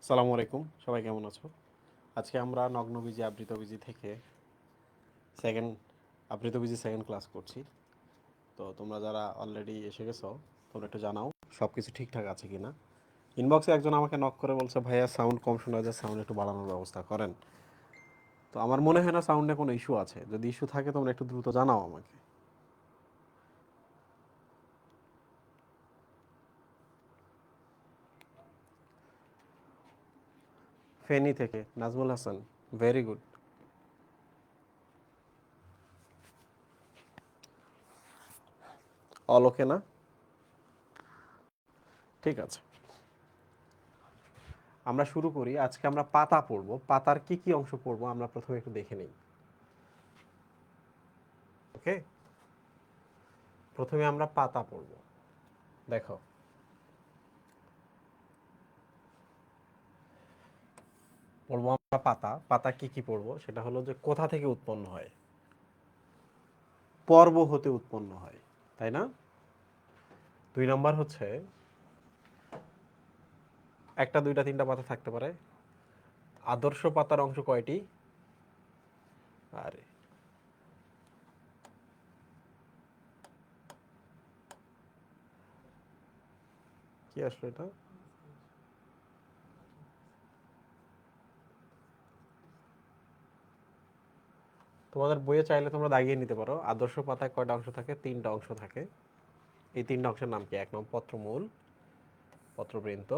আসসালামু আলাইকুম, সবাই কেমন আছো? আজকে আমরা নগ্নবীজি আবৃতবীজি থেকে সেকেন্ড আবৃতবীজি সেকেন্ড ক্লাস করছি। তো তোমরা যারা অলরেডি এসে গেছো তোমরা একটু জানাও সব কিছু ঠিকঠাক আছে কি না। ইনবক্সে একজন আমাকে নক করে বলছে, ভাইয়া সাউন্ড কম শোনা যায়, সাউন্ড একটু বাড়ানোর ব্যবস্থা করেন। তো আমার মনে হয় না সাউন্ডে কোনো ইস্যু আছে। যদি ইস্যু থাকে তোমরা একটু দ্রুত জানাও আমাকে। ফেনী থেকে Nazmul Hasan, very good. All ওকে না? ঠিক আছে, আমরা শুরু করি। আজকে আমরা পাতা পড়বো। পাতার কি কি অংশ পড়বো আমরা প্রথমে একটু দেখে নিই। ওকে, প্রথমে আমরা পাতা পড়ব। দেখো, পড়বো আমরা পাতা। পাতা কি কি পড়বো সেটা হলো যে কোথা থেকে উৎপন্ন হয়। পর্ব হতে উৎপন্ন হয়, তাই না? 2 নম্বর হচ্ছে একটা দুইটা তিনটা পাতা থাকতে পারে। আদর্শ পাতার অংশ কয়টি? আরে কি আসলে এটা? তোমাদের বইয়ে চাইলে তোমরা দাগিয়ে নিতে পারো। আদর্শ পাতায় কয়টা অংশ থাকে? 3টা অংশ থাকে। এই 3টা অংশের নাম কি? 1 নম্বর পত্রমূল, পত্রবৃন্ত,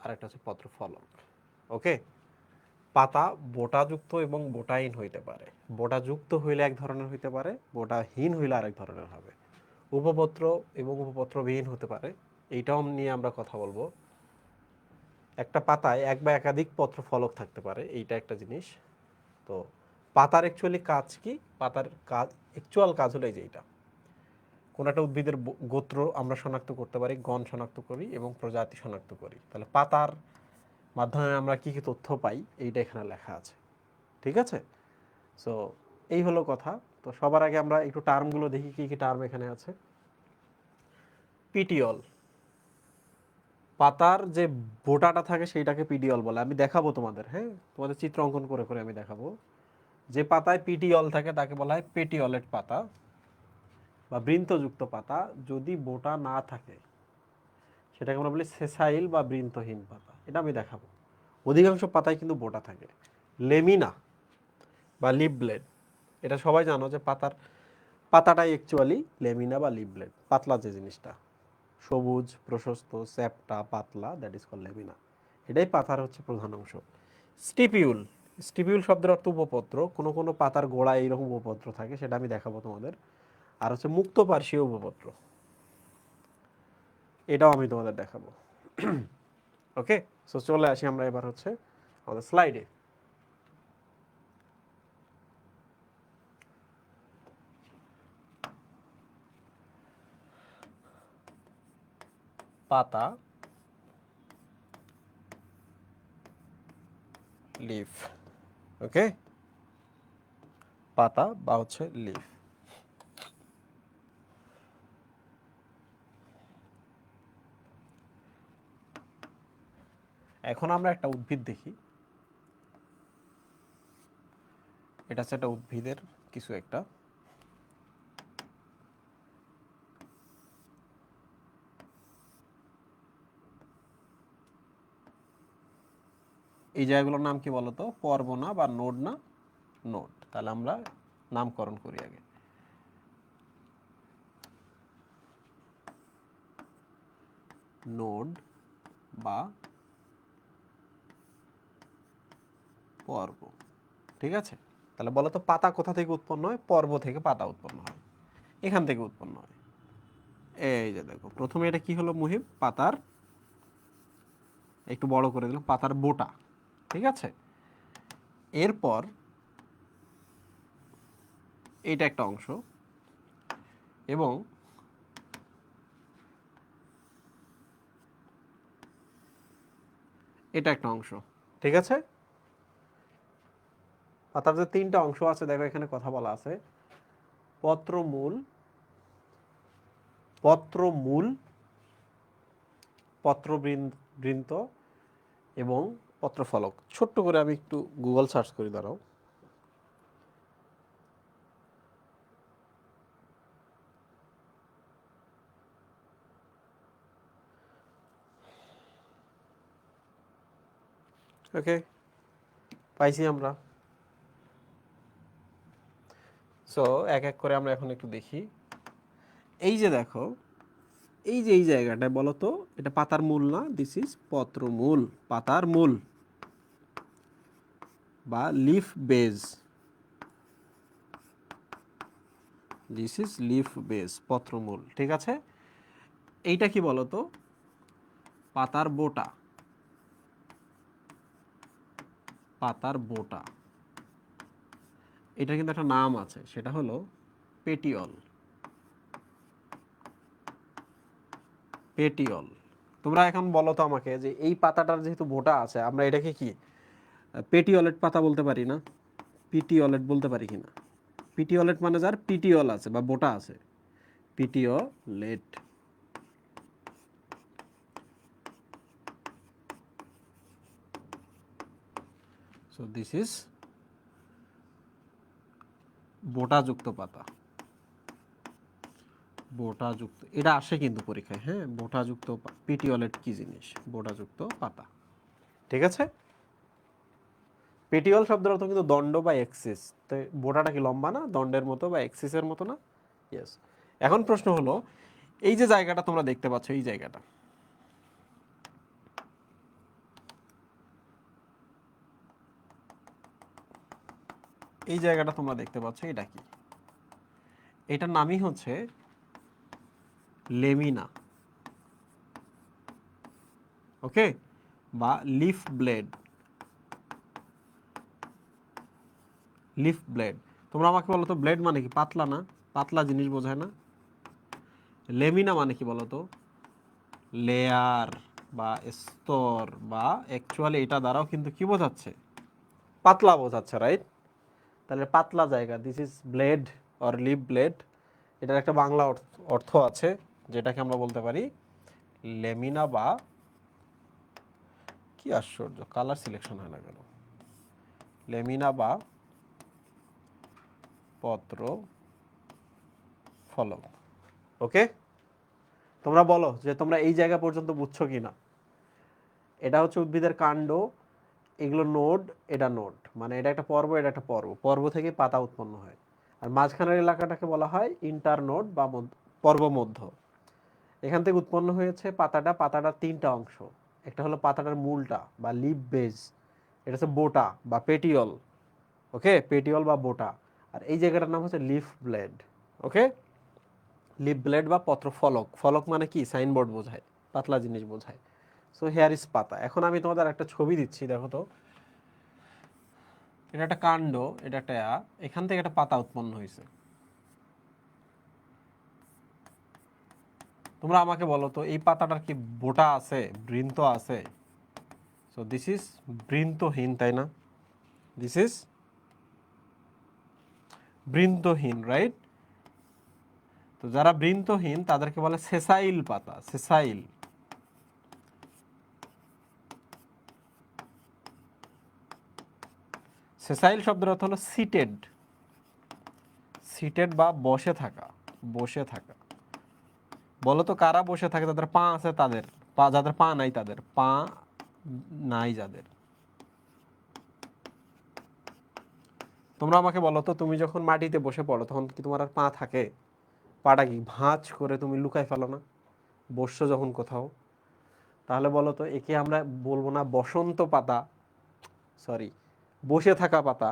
আর একটা হচ্ছে পত্রফলক। ওকে, পাতা বোটাযুক্ত এবং বোটাহীন হইতে পারে। বোটাযুক্ত হইলে এক ধরনের হইতে পারে, বোটাহীন হইলে আরেক ধরনের হবে। উপপত্র এবং উপপত্রবিহীন হতে পারে, এইটাও নিয়ে আমরা কথা বলবো। একটা পাতায় এক বা একাধিক পত্র ফলক থাকতে পারে, এইটা একটা জিনিস। তো পাতার অ্যাকচুয়ালি কাজ কি? পাতার কাজ, অ্যাকচুয়াল কাজ হলো এই যে এইটা। কোন একটা উদ্ভিদের গোত্র আমরা শনাক্ত করতে পারি, গণ শনাক্ত করি এবং প্রজাতি শনাক্ত করি। তাহলে পাতার মাধ্যমে আমরা কি কি তথ্য পাই এইটা এখানে লেখা আছে। ঠিক আছে? সো এই হলো কথা। তো সবার আগে আমরা একটু টার্মগুলো দেখি, কি কি টার্ম এখানে আছে। পিটিওল, পাতার যে বোটাটা থাকে সেইটাকে পিডিয়ল বলে। আমি দেখাবো তোমাদের, হ্যাঁ, তোমাদের চিত্র অঙ্কন করে করে আমি দেখাবো। যে পাতায় পিটিয়ল থাকে তাকে বলা হয় পেটিওলেট পাতা বা বৃন্তযুক্ত পাতা। যদি বোটা না থাকে সেটাকে আমরা বলি সেসাইল বা বৃন্তহীন পাতা। এটা আমি দেখাবো। অধিকাংশ পাতায় কিন্তু বোটা থাকে। লেমিনা বা লিপ ব্লেড, এটা সবাই জানো যে পাতাটাই অ্যাকচুয়ালি লেমিনা বা লিপ ব্লেড, পাতলা যে জিনিসটা, সবুজ প্রশস্ত চ্যাপ্টা পাতলা, দ্যাট ইজ কল লেমিনা। এটাই পাতার হচ্ছে প্রধান অংশ। স্টিপিউল, স্টিপিউল শব্দের অর্থ উপপত্র। কোনো কোনো পাতার গোড়ায় এইরকম উপপত্র থাকে, সেটা আমি দেখাবো তোমাদের। আর হচ্ছে মুক্ত পার্শ্বীয় উপপত্র, এটাও আমি তোমাদের দেখাবো। ওকে, সো চলে আসি আমরা এবার হচ্ছে আমাদের স্লাইডে। পাতা, লিফ। ওকে, পাতা বা হচ্ছে লিফ। এখন আমরা একটা উদ্ভিদ দেখি। এটা হচ্ছে একটা উদ্ভিদের কিছু একটা। এই জায়গাগুলোর নাম কি বলতো? পর্ব না বা নোড না? নোড। তাহলে আমরা নামকরণ করি আগে। নোড বা পর্ব। ঠিক আছে, তাহলে বলো তো পাতা কোথা থেকে উৎপন্ন হয়? পর্ব থেকে পাতা উৎপন্ন হয়, এখান থেকে উৎপন্ন হয়। এই যে দেখো, প্রথমে এটা কি হলো মুহিব? পাতার, একটু বড় করে দিলাম, পাতার বোটা। ঠিক আছে, এরপর এটা একটা অংশ এবং এটা একটা অংশ। ঠিক আছে, পাতার যে 3টা অংশ আছে দেখো এখানে কথা বলা আছে। পত্রমূল, পত্রমূল, পত্রবৃন্ত এবং পত্রফলক। ছোট্ট করে আমি একটু গুগল সার্চ করি, দাঁড়াও। ওকে, পাইছি আমরা। সো এক এক করে আমরা এখন একটু দেখি। এই যে দেখো, এই যে এই জায়গাটায় বলো তো, এটা পাতার মূল না? দিস ইজ পত্রমূল, পাতার মূল বা leaf base. This is leaf base, পত্রমূল। ঠিক আছে, এইটা কি বলো তো? পাতার বোটা, পাতার বোটা। এটা কিন্তু একটা নাম আছে, সেটা হলো পেটিওল। পেটিওল। তোমরা এখন বলো তো আমাকে, যে এই পাতাটার যেহেতু বোটা আছে, আমরা এটাকে কি পেটিওলেট পাতা বলতে পারি না? পিটিওলেট বলতে পারি কিনা? পিটিওলেট মানে যার পিটিওল আছে বা বোটা আছে, পিটিওলেট। সো দিস ইজ বোটাযুক্ত পাতা। বোটাযুক্ত, এটা আসে কিন্তু পরীক্ষায়। হ্যাঁ, বোটাযুক্ত পিটিওলেট কি জিনিস? বোটাযুক্ত পাতা। ঠিক আছে, পেটিওল শব্দের অর্থ কিন্তু দণ্ড বা এক্সিস। তো বোটাটা কি লম্বা না, দণ্ডের মতো বা এক্সিসের মতো না? ইয়েস। এখন প্রশ্ন হলো, এই যে জায়গাটা তোমরা দেখতে পাচ্ছ, এই জায়গাটা, এই জায়গাটা তোমরা দেখতে পাচ্ছ, এটা কি? এটার নামই হচ্ছে লেমিনা। ওকে, বা লিফ ব্লেড। Leaf blade. তোমরা আমাকে বলো তো, ব্লেড মানে কি? পাতলা না? পাতলা জিনিস বোঝায় না? লেমিনা মানে কি বলো তো? লেয়ার বা স্তর, বা অ্যাকচুয়ালি এটা দ্বারাও কিন্তু কি বোঝাচ্ছে? পাতলা বোঝাচ্ছে, রাইট? তাহলে পাতলা জায়গা, this is blade or leaf blade. এটার একটা বাংলা অর্থ আছে, যেটাকে আমরা বলতে পারি লেমিনা, বা কি আশ্চর্য, কালার সিলেকশন হয় না কেন? লেমিনা বা পত্র ফলক। ওকে, তোমরা বলো যে তোমরা এই জায়গা পর্যন্ত বুঝছো কিনা। এটা হচ্ছে উদ্ভিদের কাণ্ড, এগুলো নোড, এটা নোড, মানে এটা একটা পর্ব, এটা একটা পর্ব, পর্ব থেকে পাতা উৎপন্ন হয়। আর মাঝখানের এলাকাটাকে বলা হয় ইন্টারনোড বা পর্ব মধ্য। এখান থেকে উৎপন্ন হয়েছে পাতাটা। পাতাটার তিনটা অংশ, একটা হলো পাতাটার মূলটা বা লিফ বেজ, এটা হচ্ছে বোটা বা পেটিওল। ওকে, পেটিওল বা বোটা। আর এই জায়গাটার নাম হচ্ছে লিফ ব্লেড। ওকে, লিফ ব্লেড বা পত্র ফলক। ফলক মানে কি? সাইনবোর্ড বোঝায়, পাতলা জিনিস বোঝায়। সো হেয়ার ইজ পাতা। এখন আমি তোমাদের একটা ছবি দিচ্ছি, দেখো তো। এটা একটা কাণ্ড, এটা একটা এখান থেকে একটা পাতা উৎপন্ন হয়েছে। তোমরা আমাকে বলো তো, এই পাতাটার কি বোটা আছে, বৃন্ত আছে? সো দিস ইজ বৃন্তহীন, তাই না? দিস ইজ বৃন্তহীন, রাইট? তো যারা বৃন্তহীন তাদেরকে বলে সেসাইল পাতা, সেসাইল। সেসাইল শব্দের অর্থ হলো সিটেড। সিটেড বা বসে থাকা, বসে থাকা। বলো তো কারা বসে থাকে? যাদের পা আছে তাদের, পা, যাদের পা নাই তাদের, পা নাই যাদের। তোমরা আমাকে বলো তো, তুমি যখন মাটিতে বসে পড়ো তখন কি তোমার আর পা থাকে? পাটা কি ভাঁজ করে তুমি লুকায় ফেলো না বসছো যখন কোথাও? তাহলে বলো তো, একে আমরা বলবো না বসন্ত পাতা, সরি, বসে থাকা পাতা,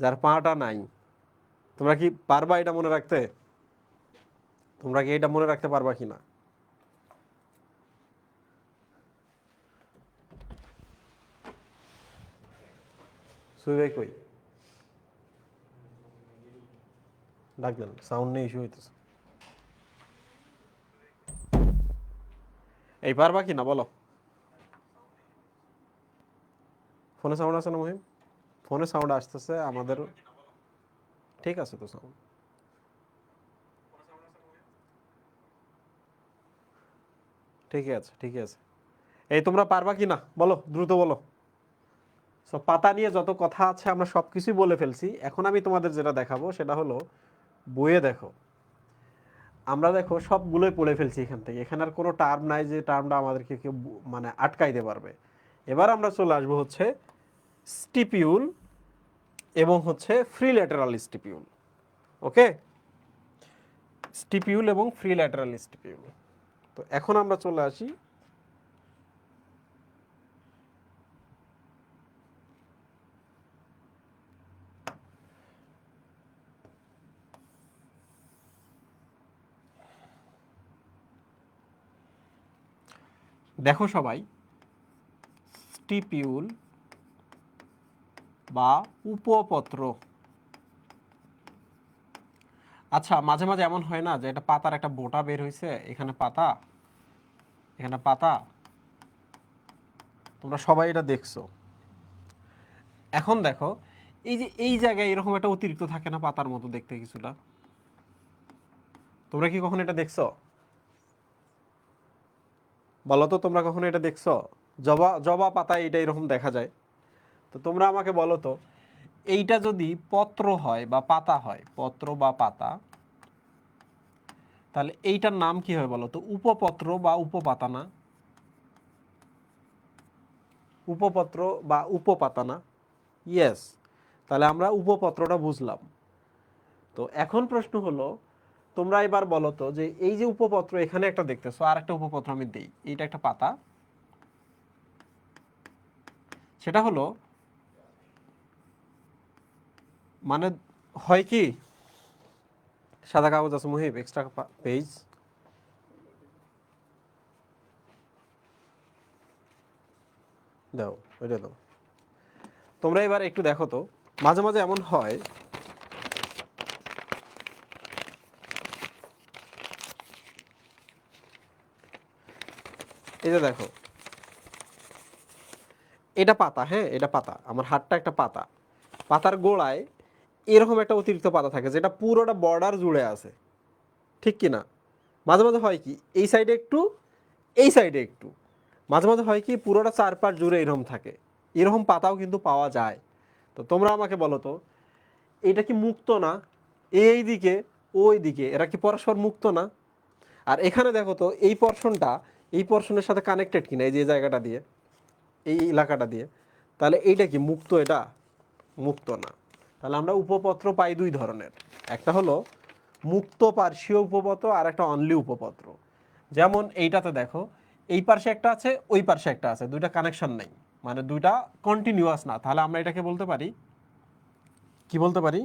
যার পাটা নাই? তোমরা কি পারবা এটা মনে রাখতে? তোমরা কি এটা মনে রাখতে পারবা কিনা? সুইভাই কই? ডাক দেন, সাউন্ড নেই, ইস্যু হইতেছে। এই পারবা কিনা বলো? ফোনে সাউন্ড আছে না মহিম? ফোনে সাউন্ড আসতেছে আমাদের। ঠিক আছে তো সাউন্ড। ঠিকই আছে, ঠিকই আছে। এই তোমরা পারবা কি না বলো, দ্রুত বলো। সো পাতা নিয়ে যত কথা আছে আমরা সবকিছুই বলে ফেলছি। এখন আমি তোমাদের যেটা দেখাবো সেটা হলো বইয়ে দেখো, আমরা দেখো সবগুলোই পড়ে ফেলছি এখান থেকে। এখানে আর কোনো টার্ম নাই যে টার্মটা আমাদেরকে কেউ মানে আটকাইতে পারবে। এবার আমরা চলে আসবো হচ্ছে স্টিপিউল এবং হচ্ছে ফ্রি ল্যাটেরাল স্টিপিউল। ওকে, স্টিপিউল এবং ফ্রি ল্যাটেরাল স্টিপিউল। তো এখন আমরা চলে আসি দেখো সবাই, স্টিপিউল বা উপপত্র। আচ্ছা, মাঝে মাঝে এমন হয় না যে এটা পাতার একটা বোটা বের হয়েছে, এখানে পাতা, এখানে পাতা, তোমরা সবাই এটা দেখছো। এখন দেখো এই যে এই জায়গায় এরকম একটা অতিরিক্ত থাকে না পাতার মতো দেখতে কিছুটা, তোমরা কি কখনো এটা দেখছো? বলো তো তোমরা কখনো এটা দেখছো? জবা জবা পাতায় এটা এরকম দেখা যায়। তো তোমরা আমাকে বলো তো, এইটা যদি পত্র হয় বা পাতা হয়, পত্র বা পাতা, তাহলে এইটার নাম কি হয় বলো তো? উপপত্র বা উপপাতা না? উপপত্র বা উপপাতা না? ইয়েস। তাহলে আমরা উপপত্রটা বুঝলাম। তো এখন প্রশ্ন হলো, তোমরা এবার বলো তো যে এই যে উপপত্র এখানে একটা দেখতেছো, আর একটা উপপত্র আমি দেই, এইটা একটা পাতা, সেটা হলো মানে হয় কি, সাদা কাগজ আছে মুহিব, এক্সট্রা পেজ দাও, ওইটা দাও। তোমরা এবার একটু দেখো তো, মাঝে মাঝে এমন হয়, এই যে দেখো এটা পাতা, হ্যাঁ এটা পাতা, আমার হাতটা একটা পাতা, পাতার গোড়ায় এরকম একটা অতিরিক্ত পাতা থাকে যেটা পুরোটা বর্ডার জুড়ে আছে, ঠিক কি না? মাঝে মাঝে হয় কি, এই সাইডে একটু, এই সাইডে একটু, মাঝে মাঝে হয় কি পুরোটা চারপাশ জুড়ে এরকম থাকে। এরকম পাতাও কিন্তু পাওয়া যায়। তো তোমরা আমাকে বলো তো, এটা কি মুক্ত না? এই দিকে ওই দিকে এরা কি পরস্পর মুক্ত না? আর এখানে দেখো তো এই পোরশনটা এই পোরশনের সাথে কানেক্টেড কিনা, এই যে জায়গাটা দিয়ে, এই এলাকাটা দিয়ে, তাহলে এইটা কি মুক্ত? এটা মুক্ত না। তাহলে আমরা উপপত্র পাই দুই ধরনের, একটা হলো মুক্ত পার্শ্বীয় উপপত্র আর একটা অনলি উপপত্র। যেমন এইটাতে দেখো, এই পার্শ্বে একটা আছে, ওই পার্শ্বে একটা আছে, দুইটা কানেকশন নাই, মানে দুইটা কন্টিনিউয়াস না। তাহলে আমরা এটাকে বলতে পারি কি, বলতে পারি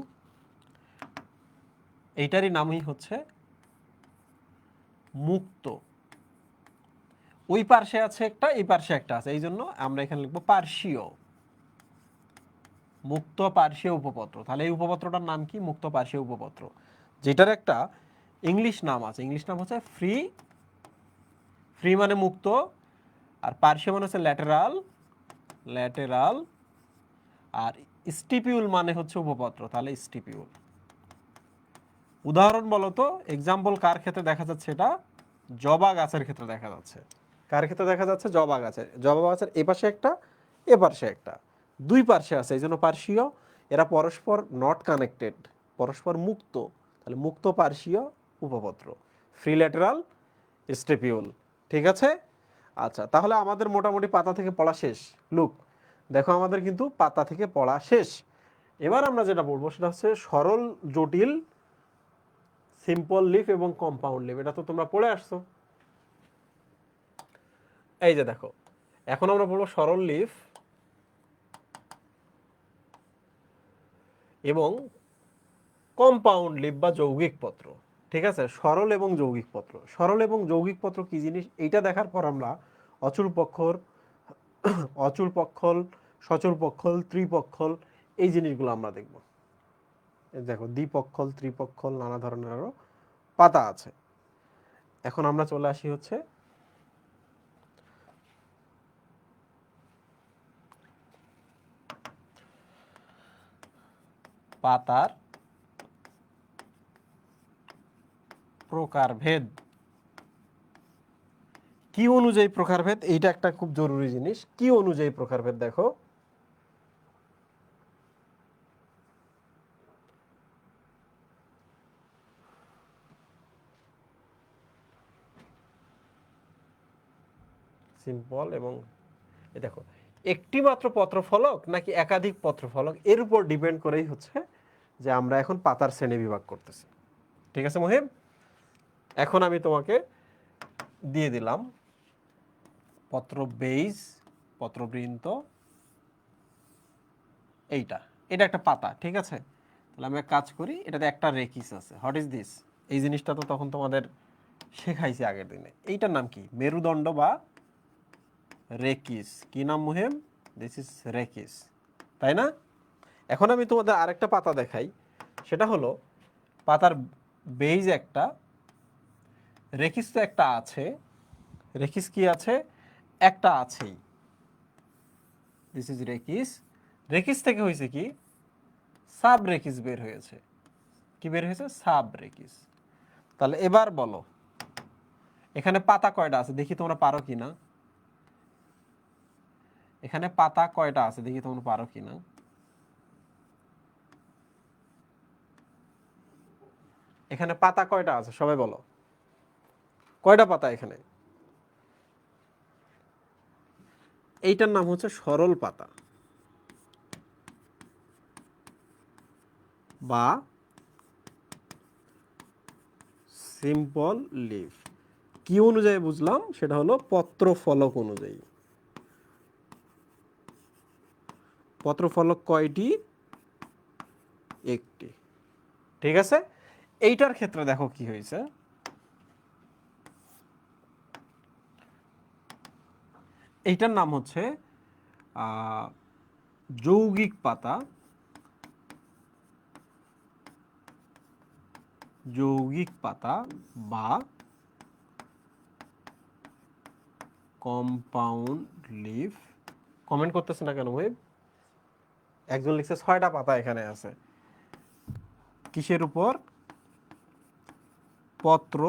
এইটারই নামই হচ্ছে মুক্ত। ওই পার্শ্বে আছে একটা, এই পার্শ্বে একটা আছে, এই জন্য আমরা এখানে লিখবো পার্শ্বীয়, মুক্ত পার্শ্বীয় উপপত্র। তাহলে এই উপপত্রটার নাম কি? মুক্ত পার্শ্বীয় উপপত্র, যেটার একটা ইংলিশ নাম আছে, ইংলিশ নাম হচ্ছে ফ্রি। ফ্রি মানে মুক্ত, আর পার্শ্বীয় মানে হচ্ছে ল্যাটেরাল, ল্যাটেরাল, আর স্টিপিউল মানে হচ্ছে উপপত্র, তাহলে স্টিপিউল। উদাহরণ বলো তো, এক্সাম্পল কার ক্ষেত্রে দেখা যাচ্ছে? এটা জবা গাছের ক্ষেত্রে দেখা যাচ্ছে। কার ক্ষেত্রে দেখা যাচ্ছে? জবা গাছের। জবা গাছের এ পাশে একটা, এ পাশে একটা, দুই পার্শ্বে আছে, এই জন্য পার্শ্বীয়। এরা পরস্পর নট কানেক্টেড, পরস্পর মুক্ত, তাহলে মুক্ত পার্শ্বীয় উপপত্র, ফ্রি ল্যাটেরাল স্টেপিউল। ঠিক আছে? আচ্ছা, তাহলে আমাদের মোটামুটি পাতা থেকে পড়া শেষ। লুক, দেখো আমাদের কিন্তু পাতা থেকে পড়া শেষ। এবার আমরা যেটা পড়বো সেটা হচ্ছে সরল, জটিল, সিম্পল লিফ এবং কম্পাউন্ড লিফ। এটা তো তোমরা পড়ে আসছো। এই যে দেখো, এখন আমরা পড়বো সরল লিফ এবং কম্পাউন্ড লিফ বা যৌগিক পত্র। ঠিক আছে? সরল এবং যৌগিক পত্র। সরল এবং যৌগিক পত্র কি জিনিস, এইটা দেখার পর আমরা অচল পক্ষর, অচল পক্ষল, সচল পক্ষল, ত্রিপক্ষল, এই জিনিসগুলো আমরা দেখব। দেখো দ্বিপক্ষল, ত্রিপক্ষল, নানা ধরনের আরো পাতা আছে। এখন আমরা চলে আসি হচ্ছে পাতার প্রকারভেদ। কি অনুযায়ী প্রকারভেদ, এইটা একটা খুব জরুরি জিনিস। কি অনুযায়ী প্রকারভেদ দেখো, সিম্পল এবং এই দেখো একটি মাত্র পত্রফলক নাকি একাধিক পত্রফলক, এর উপর ডিপেন্ড করেই হচ্ছে যে আমরা এখন পাতার শ্রেণী বিভাগ করতেছি। ঠিক আছে মহিম, এখন আমি তোমাকে দিয়ে দিলাম পত্র বেইজ, পত্রবৃন্ত, এইটা, এটা একটা পাতা। ঠিক আছে, তাহলে আমি এক কাজ করি, এটাতে একটা রেকিস আছে। What is this? এই জিনিসটা তো তখন তোমাদের শেখাইছি আগের দিনে। এইটার নাম কি? মেরুদণ্ড বা রেকিস। কি নাম মুহিম? দিস ইজ রেকিস, তাই না? এখন আমি তোমাদের আরেকটা পাতা দেখাই, সেটা হলো পাতার বেইজ একটা, রেকিস তো একটা আছে। রেকিস কি আছে? একটা আছেই। This is রেকিস। রেকিস থেকে হয়েছে কি? সাব রেকিস বের হয়েছে। কি বের হয়েছে? সাব রেকিস। তাহলে এবার বলো এখানে পাতা কয়টা আছে দেখি তোমরা পারো কিনা। এখানে পাতা কয়টা আছে দেখি তোমরা পারো কিনা। এখানে পাতা কয়টা আছে সবাই বলো, কয়টা পাতা এখানে? এইটার নাম হচ্ছে সরল পাতা বা সিম্পল লিফ। কি অনুযায়ী বুঝলাম? সেটা হলো পত্রফলক অনুযায়ী। পত্রফলক কয়টি? একটি। ঠিক আছে, এইটার ক্ষেত্রে দেখো কি হয়েছে। এইটার নাম হচ্ছে যৌগিক পাতা, যৌগিক পাতা বা কম্পাউন্ড লিফ। কমেন্ট করতেছে না কেন ভাই? একজন লিখছে 6টা পাতা এখানে আছে। কিসের উপর? পত্র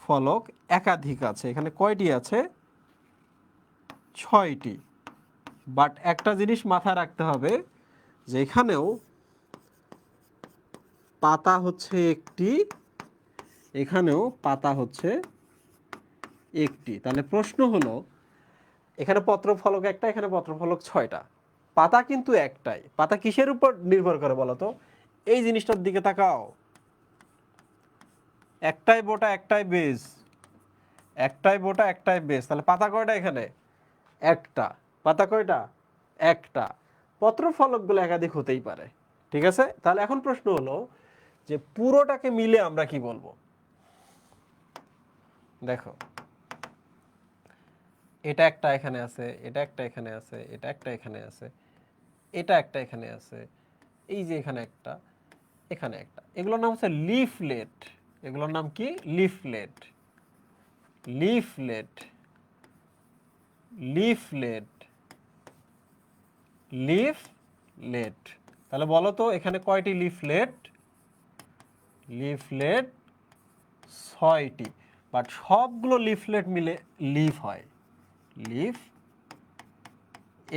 ফলক একাধিক আছে। এখানে কয়টি আছে? 6টি। বাট একটা জিনিস মাথায় রাখতে হবে যে এখানেও পাতা হচ্ছে একটি, এখানেও পাতা হচ্ছে একটি। তাহলে প্রশ্ন হলো এখানে পত্রফলক একটা, এখানে পত্রফলক 6টা, পাতা কিন্তু একটাই। পাতা কিসের উপর নির্ভর করে বলো তো? এই জিনিসটার দিকে তাকাও, একটাই বোটা একটাই বেজ, একটাই বোটা একটাই বেজ। তাহলে পাতা কয়টা এখানে? একটা। পাতা কয়টা? একটা। পত্রফলকগুলো একাধিক হতেই পারে। ঠিক আছে, তাহলে এখন প্রশ্ন হলো যে পুরোটাকে মিলে আমরা কি বলবো। দেখো এটা একটা এখানে আছে, এটা একটা এখানে আছে, এটা একটা এখানে আছে, এটা একটা এখানে আছে, এই যে এখানে একটা, এখানে একটা, এগুলোর নাম হচ্ছে লিফলেট। এগুলোর নাম কি? লিফলেট। Leaflet, leaflet, leaflet. তাহলে বলো তো এখানে কয়টি লিফলেট? লিফলেট 6টি। বাট সবগুলো লিফলেট মিলে লিফ হয়, লিফ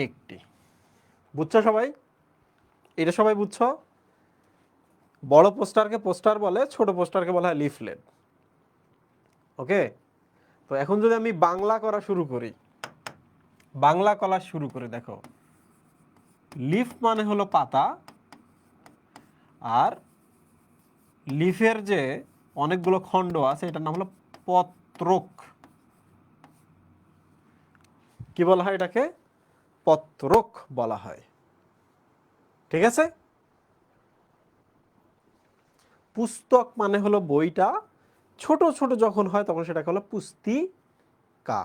একটি। বুঝছো সবাই? এটা সবাই বুঝছো? বড় পোস্টারকে পোস্টার বলে, ছোট পোস্টারকে বলা হয় লিফলেট। ওকে, তো এখন যদি আমি বাংলা করা শুরু করি, বাংলা করা শুরু করে দেখো, লিফ মানে হলো পাতা, আর লিফের যে অনেকগুলো খণ্ড আছে এটার নাম হলো পত্রক। কি বলা হয় এটাকে? পত্রক বলা হয়। ঠিক আছে, পুস্তক মানে হলো বইটা, ছোট ছোট যখন হয় তখন সেটাকে হলো পুস্তিকা।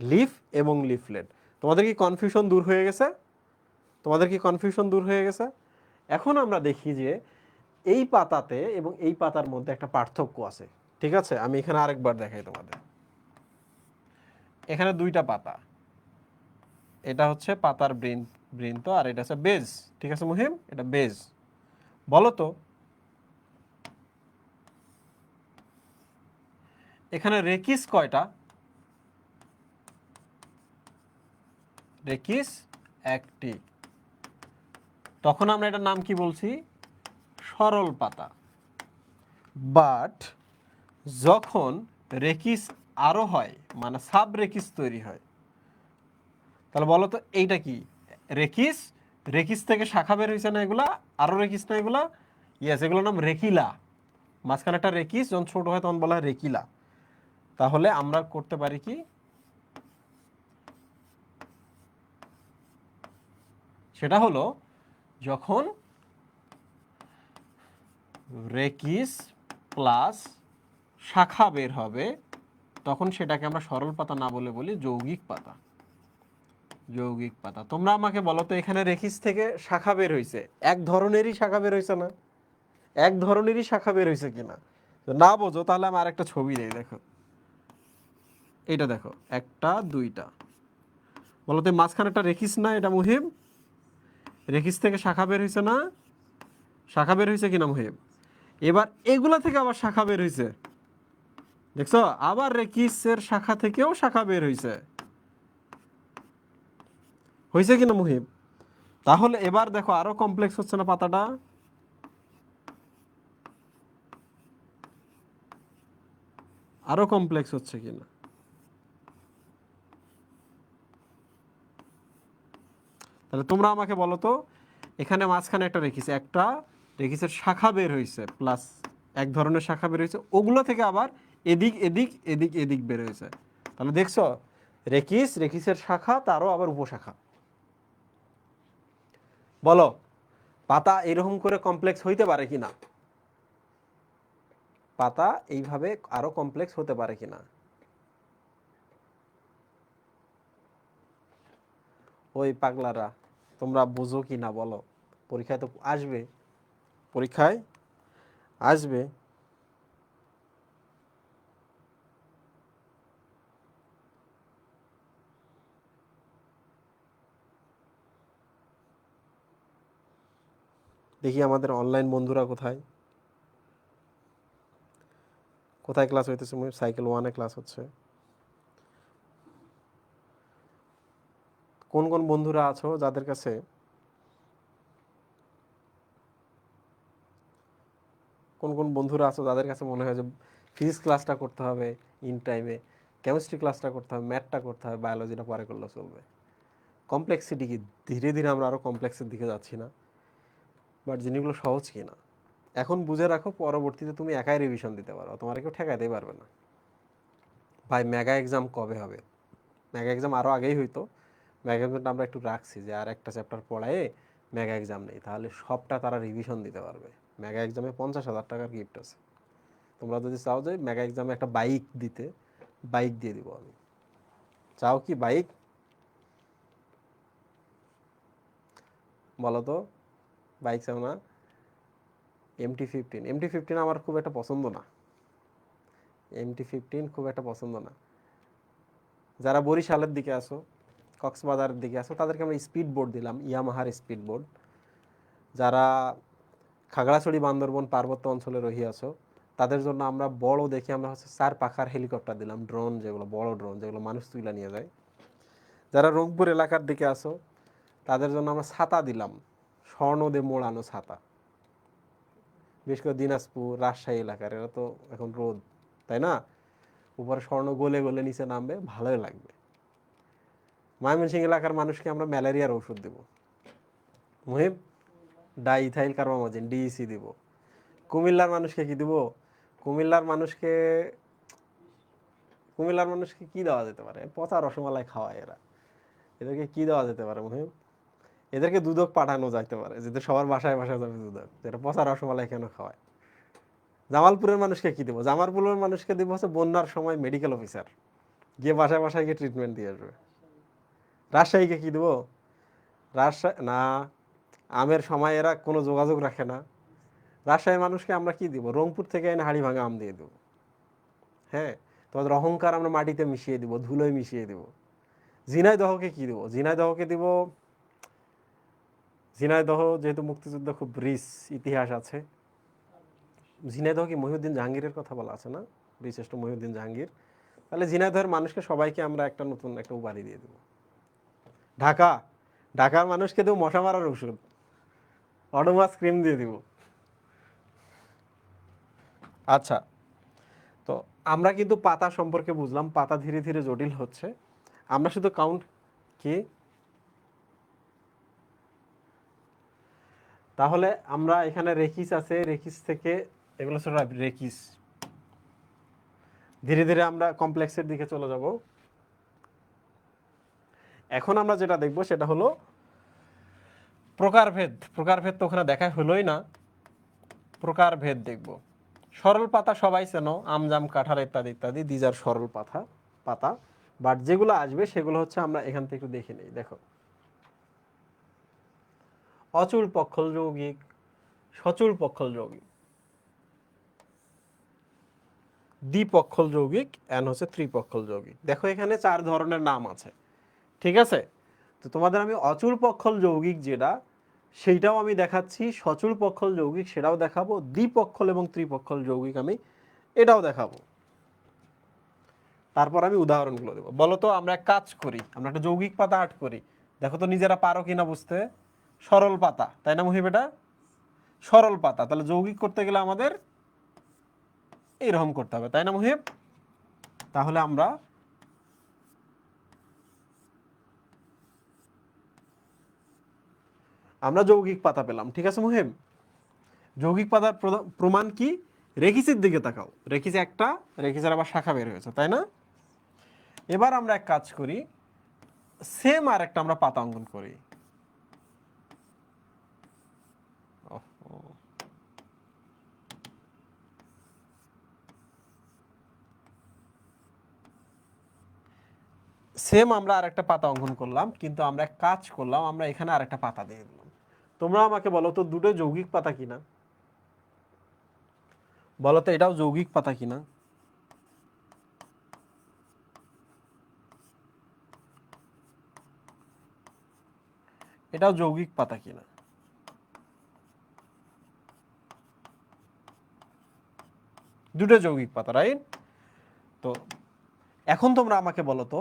লিফ এবং লিফলেট। তোমাদের কি কনফিউশন দূর হয়ে গেছে? তোমাদের কি কনফিউশন দূর হয়ে গেছে? এখন আমরা দেখি যে এই পাতাতে এবং এই পাতার মধ্যে একটা পার্থক্য আছে। ঠিক আছে, আমি এখানে আরেকবার দেখাই তোমাদের। এখানে 2টা পাতা, এটা হচ্ছে পাতার বৃন্ত আর এটা হচ্ছে বেজ। ঠিক আছে মুহিম, এটা বেজ। বলো তো এখানে রেকিস কয়টা? রেকিস একটি। তখন আমরা এটার নাম কি বলছি? সরল পাতা। বাট যখন রেকিস আরো হয়, মানে সাব রেকিস তৈরি হয়, তাহলে বলো তো এইটা কি? রেকিস। রেকিস থেকে শাখা বের হয়েছে না এগুলা? আরো রেকিস না এগুলা? ইয়েস, এগুলোর নাম রেকিলা। মাঝখানে একটা রেকিস যখন ছোট হয় তখন বলা হয় রেকিলা। তাহলে আমরা করতে পারি কি, সেটা হলো যখন রেকিস প্লাস শাখা বের হবে তখন সেটাকে আমরা সরল পাতা না বলে বলি যৌগিক পাতা। যৌগিক পাতা। তোমরা আমাকে বলো তো এখানে রেকিস থেকে শাখা বের হয়েছে, এক ধরনেরই শাখা বের হয়েছে না? এক ধরনেরই শাখা বের হয়েছে কিনা? না বোঝো তাহলে আমি আরেকটা ছবি দেই, দেখো এইটা দেখো, একটা দুইটা। বলো তো মাঝখানে একটা রেকিস না? এটা মুহিব, রেকিস থেকে শাখা বের হয়েছে না? শাখা বের হয়েছে কিনা মুহিব? এবার এগুলা থেকে আবার শাখা বের হয়েছে, দেখছো? আবার রেকিসের শাখা থেকেও শাখা বের হয়েছে, হয়েছে কিনা মুহিব? তাহলে এবার দেখো আরো কমপ্লেক্স হচ্ছে না পাতাটা? আরো কমপ্লেক্স হচ্ছে কিনা? তাহলে তোমরা আমাকে বলো তো এখানে মাঝখানে একটা রেকিস, একটা রেকিসের শাখা বের হয়েছে, প্লাস এক ধরনের শাখা বের হয়েছে, ওগুলো থেকে আবার এদিক এদিক এদিক এদিক বের হয়েছে। তাহলে দেখছো রেকিস, রেকিসের শাখা, তারও আবার উপশাখা। বলো পাতা এরকম করে কমপ্লেক্স হইতে পারে কিনা? পাতা এইভাবে আরো কমপ্লেক্স হতে পারে কিনা? ওই পাগলারা, তোমরা বুঝো কি না বলো? পরীক্ষায় তো আসবে, পরীক্ষায় আসবে। দেখি আমাদের অনলাইন বন্ধুরা কোথায়, কোথায় ক্লাস হইতেছে? সাইকেল 1-এ ক্লাস হচ্ছে। কোন কোন বন্ধুরা আছো যাদের কাছে, কোন কোন বন্ধুরা আছো যাদের কাছে মনে হয় যে ফিজিক্স ক্লাসটা করতে হবে ইন টাইমে, কেমিস্ট্রি ক্লাসটা করতে হবে, ম্যাথটা করতে হবে, বায়োলজিটা পরে করলে চলবে? কমপ্লেক্সিটি কি ধীরে ধীরে আমরা আরো কমপ্লেক্সের দিকে যাচ্ছি না? বাট জিনিসগুলো সহজ কি না এখন বুঝে রাখো, পরবর্তীতে তুমি একাই রিভিশন দিতে পারো, তোমার কেউ ঠেকাইতেই পারবে না। ভাই মেগা এক্সাম কবে হবে? মেগা এক্সাম আরও আগেই হইতো। মেগা এক্সামটা আমরা একটু রাখছি যে আর একটা চ্যাপ্টার পড়ায়ে মেগা এক্সাম নেই, তাহলে সবটা তারা রিভিশন দিতে পারবে। মেগা এক্সামে 50,000 টাকার গিফট আছে। তোমরা যদি চাও যে মেগা এক্সামে একটা বাইক দিতে, বাইক দিয়ে দিব আমি। চাও কি বাইক? বলো তো, বাইক চাও না? MT-15 আমার খুব একটা পছন্দ না। MT-15 খুব একটা পছন্দ না। যারা বরিশালের দিকে আসো, কক্সবাজারের দিকে আসো, তাদেরকে আমরা স্পিড বোট দিলাম, ইয়ামাহার স্পিড বোট। যারা খাগড়াছড়ি বান্দরবন পার্বত্য অঞ্চলে রহি আছো, তাদের জন্য আমরা বড় দেখে আমরা হচ্ছে 4 পাখার হেলিকপ্টার দিলাম, ড্রোন, যেগুলো বড় ড্রোন, যেগুলো মানুষ তুলে নিয়ে যায়। যারা রংপুর এলাকার দিকে আসো, তাদের জন্য আমরা ছাতা দিলাম, স্বর্ণ দিয়ে মোড়ানো ছাতা। বিশেষ করে দিনাজপুর, রাজশাহী এলাকার, এরা তো এখন রোদ, তাই না? উপরে স্বর্ণ গলে গলে নিচে নামবে, ভালোই লাগবে। ময়মনসিংহ এলাকার মানুষকে আমরা ম্যালেরিয়ার ওষুধ দেব, মুহিব, ডাইথাইল কার্বামাজিন, ডিইসি দিব। কুমিল্লার মানুষকে কি দিব? কুমিল্লার মানুষকে, কুমিল্লার মানুষকে কি দেওয়া যেতে পারে? পচা রসমালাই খাওয়ায় এরা, এদেরকে কি দেওয়া যেতে পারে মুহিব? এদেরকে দুদক পাঠানো যাইতে পারে, যেটা সবার বাসায় বাসায় যাবে দুদক, যেটা পচা রসমালাই কেন খাওয়ায়। জামালপুরের মানুষকে কি দিব? জামালপুরের মানুষকে দিব হচ্ছে বন্যার সময় মেডিকেল অফিসার, গিয়ে বাসায় বাসায় গিয়ে ট্রিটমেন্ট দিয়ে আসবে। রাজশাহীকে কি দিব? রাজশাহী না, আমের সময় এরা কোনো যোগাযোগ রাখে না। রাজশাহীর মানুষকে আমরা কি দিব? রংপুর থেকে এনে হাড়ি ভাঙা আম দিয়ে দেবো। হ্যাঁ, তোমাদের অহংকার আমরা মাটিতে মিশিয়ে দিব, ধুলোয় মিশিয়ে দিব। ঝিনাইদহকে কি দিব? ঝিনাইদহকে দিব, ঝিনাইদহ যেহেতু মুক্তিযুদ্ধ খুব রিচ ইতিহাস আছে, ঝিনাইদহ কি মহিউদ্দিন জাহাঙ্গীরের কথা বলা আছে না? বীরশ্রেষ্ঠ মহিউদ্দিন জাহাঙ্গীর। তাহলে ঝিনাইদহের মানুষকে সবাইকে আমরা একটা নতুন একটা উপাধি দিয়ে দেবো। ঢাকার মানুষকে দেবো মশা মারার ওষুধ, অডোমাস ক্রিম দিয়ে দিব। আচ্ছা, তো আমরা কিন্তু পাতা সম্পর্কে বুঝলাম, পাতা ধীরে ধীরে জটিল হচ্ছে। আমরা শুধু কাউন্ট কি, তাহলে আমরা এখানে রেকিস আছে, রেকিস থেকে এগুলো ছোট রেকিস, ধীরে ধীরে আমরা কমপ্লেক্সের দিকে চলে যাব। এখন আমরা যেটা দেখব সেটা হলো প্রকারভেদ। প্রকারভেদ তো ওখানে দেখা হলোই না, প্রকারভেদ দেখব। সরল পাতা সবাই চেনো, আমজাম, কাঁঠাল ইত্যাদি ইত্যাদি, দিজ আর সরল পাতা। বাট যেগুলো আসবে সেগুলো হচ্ছে আমরা এখান থেকে একটু দেখে নিই। দেখো, অচূল পক্ষল যৌগিক, সচূল পক্ষল যৌগিক, দ্বিপক্ষল যৌগিক এন্ড হচ্ছে ত্রিপক্ষল যৌগিক। দেখো এখানে 4 ধরনের নাম আছে, ঠিক আছে? তো তোমাদের আমি অচূল পক্ষল যৌগিক যেটা, সেইটাও আমি দেখাচ্ছি, সচূল পক্ষল যৌগিক সেটাও দেখাবো, দ্বিপক্ষল এবং ত্রিপক্ষল যৌগিক আমি এটাও দেখাবো। তারপর আমি উদাহরণগুলো দেবো। বলো তো, আমরা এক কাজ করি, আমরা একটা যৌগিক পাতা আর্ট করি। দেখো তো নিজেরা পারো কিনা বুঝতে। সরল পাতা, তাই না মুহিব? এটা সরল পাতা, তাহলে যৌগিক করতে গেলে আমাদের এইরকম করতে হবে, তাই না মুহিব? তাহলে আমরা যৌগিক পাতা পেলাম, ঠিক আছে মুহিব? যৌগিক পাতার প্রমাণ কি? রেখিসের দিকে তাকাও, রেখিস একটা, রেখিসের আবার শাখা বের হয়েছে, তাই না? এবার আমরা এক কাজ করি, সেম আর একটা আমরা পাতা অঙ্কন করি। সেম আমরা আর একটা পাতা অঙ্কন করলাম, কিন্তু আমরা এক কাজ করলাম, আমরা এখানে আর একটা পাতা দিয়ে দিলাম। তোমরা আমাকে বলো তো, দুটো যৌগিক পাতা কিনা? বলো তো এটাও যৌগিক পাতা কিনা? এটাও যৌগিক পাতা কিনা? দুটো যৌগিক পাতা, রাইট? তো এখন তোমরা আমাকে বলো তো,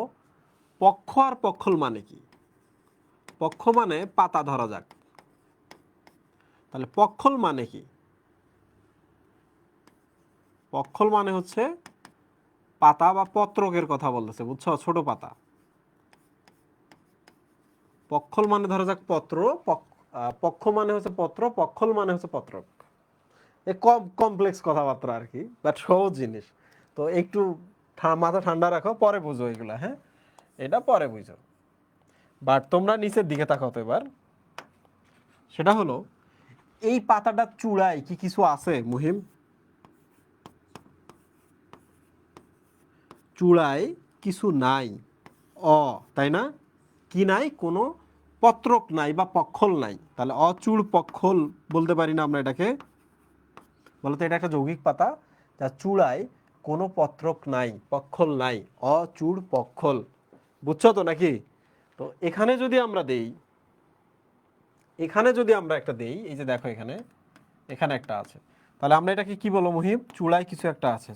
পক্ষ আর পক্ষল মানে কি? পক্ষ মানে পাতা ধরা যাক, তাহলে পক্ষল মানে কি? পক্ষল মানে হচ্ছে পাতা বা পত্রকের কথা বলতেছে, বুঝছো? ছোট পাতা। পক্ষল মানে ধরা যাক পত্র, পক্ষ মানে হচ্ছে পত্র, পক্ষল মানে হচ্ছে পত্রক। কম কমপ্লেক্স কথাবার্তা আর কি, বাট সহজ জিনিস। তো একটু মাথা ঠান্ডা রাখো, পরে বুঝো এগুলা, হ্যাঁ? এটা পরে বুঝো। বাট তোমরা নিচের দিকে তাকাও তো এবার। সেটা হলো, এই পাতাটার চূড়ায় কি কিছু আছে মুহিম? চূড়ায় কিছু নাই, তাই না? কি নাই? কোনো পত্রক নাই বা পক্ষল নাই, তাহলে অচূড় পক্ষল বলতে পারি না আমরা এটাকে? বলতো এটা একটা যৌগিক পাতা যার চূড়ায় কোনো পত্রক নাই, পক্ষল নাই, অচূড় পক্ষল। বুঝছো তো নাকি? তো এখানে যদি আমরা দেই, একটা দেই, এই যে দেখো এখানে একটা আছে, তাহলে আমরা এটাকে কি বলবো মুহিব? চূড়ায় কিছু একটা আছে,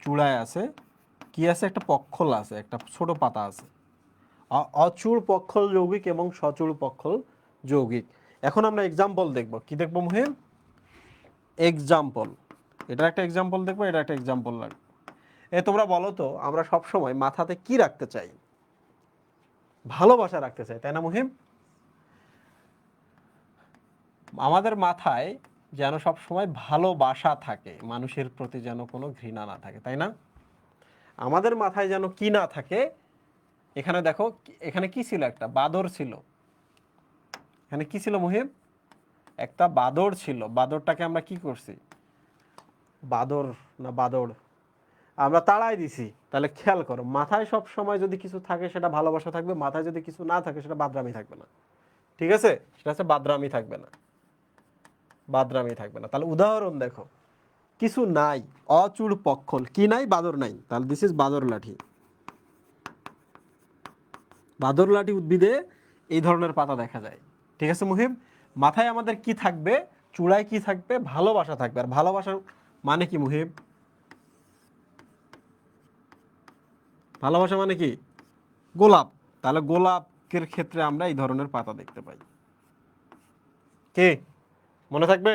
চূড়ায় আছে কি আছে? একটা পক্ষল আছে, একটা ছোট পাতা আছে। অচূড় পক্ষল যৌগিক এবং সচূড় পক্ষল যৌগিক। এখন আমরা এক্সাম্পল দেখব। কি দেখবো মুহিব? এক্সাম্পল। এটা একটা এক্সাম্পল দেখবো, এটা একটা এক্সাম্পল লাগবে। তোমরা বলো তো, আমরা সব সময় মাথাতে কি রাখতে চাই? ভালোবাসা রাখতে চাই, তাই না মুহিব? আমাদের মাথায় যেন সব সময় ভালোবাসা থাকে, মানুষের প্রতি যেন কোনো ঘৃণা না থাকে, তাই না? আমাদের মাথায় যেন কি না থাকে? এখানে দেখো, এখানে কি ছিল? একটা বাদর ছিল। এখানে কি ছিল মুহিব? একটা বাদর ছিল। বাদরটাকে আমরা কি করছি? বাদর আমরা তাড়াই দিছি। তাহলে খেয়াল করো, মাথায় সব সময় যদি কিছু থাকে সেটা ভালোবাসা থাকবে, মাথায় যদি কিছু না থাকে সেটা বাদরামি থাকবে না, ঠিক আছে? সেটা হচ্ছে বাদরামি থাকবে না, তাহলে উদাহরণ দেখো, কিছু নাই, অচূড় পক্ষল, কি নাই? বাদর নাই, তাহলে দিস ইজ বাদর লাঠি। বাদর লাঠি উদ্ভিদে এই ধরনের পাতা দেখা যায়, ঠিক আছে মুহিব? মাথায় আমাদের কি থাকবে? চূড়ায় কি থাকবে? ভালোবাসা থাকবে। আর ভালোবাসার মানে কি মুহিব? ভালোবাসা মানে কি? গোলাপ। তাহলে গোলাপের ক্ষেত্রে আমরা এই ধরনের পাতা দেখতে পাই। কি মনে থাকবে?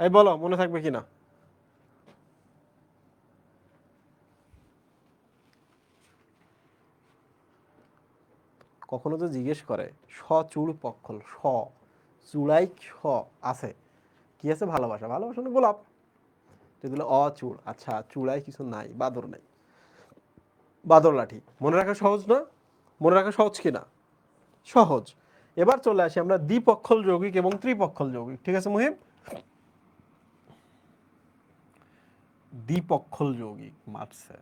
এই বলো, মনে থাকবে কিনা? কখনো তো জিজ্ঞেস করে সচূড় পক্ষল, স চূড়াই স আছে, কি আছে? ভালোবাসা। ভালোবাসা মানে গোলাপ। যেগুলো অচূড়, আচ্ছা চূড়ায় কিছু নাই, বাদর নাই, বাদর লাঠি। মনে রাখা সহজ না? মনে রাখা সহজ কিনা? সহজ। এবার চলে আসি আমরা দ্বিপক্ষল যৌগিক এবং ত্রিপক্ষল যৌগিক। ঠিক আছে মুহিব? দ্বিপক্ষল যৌগিক মারছে।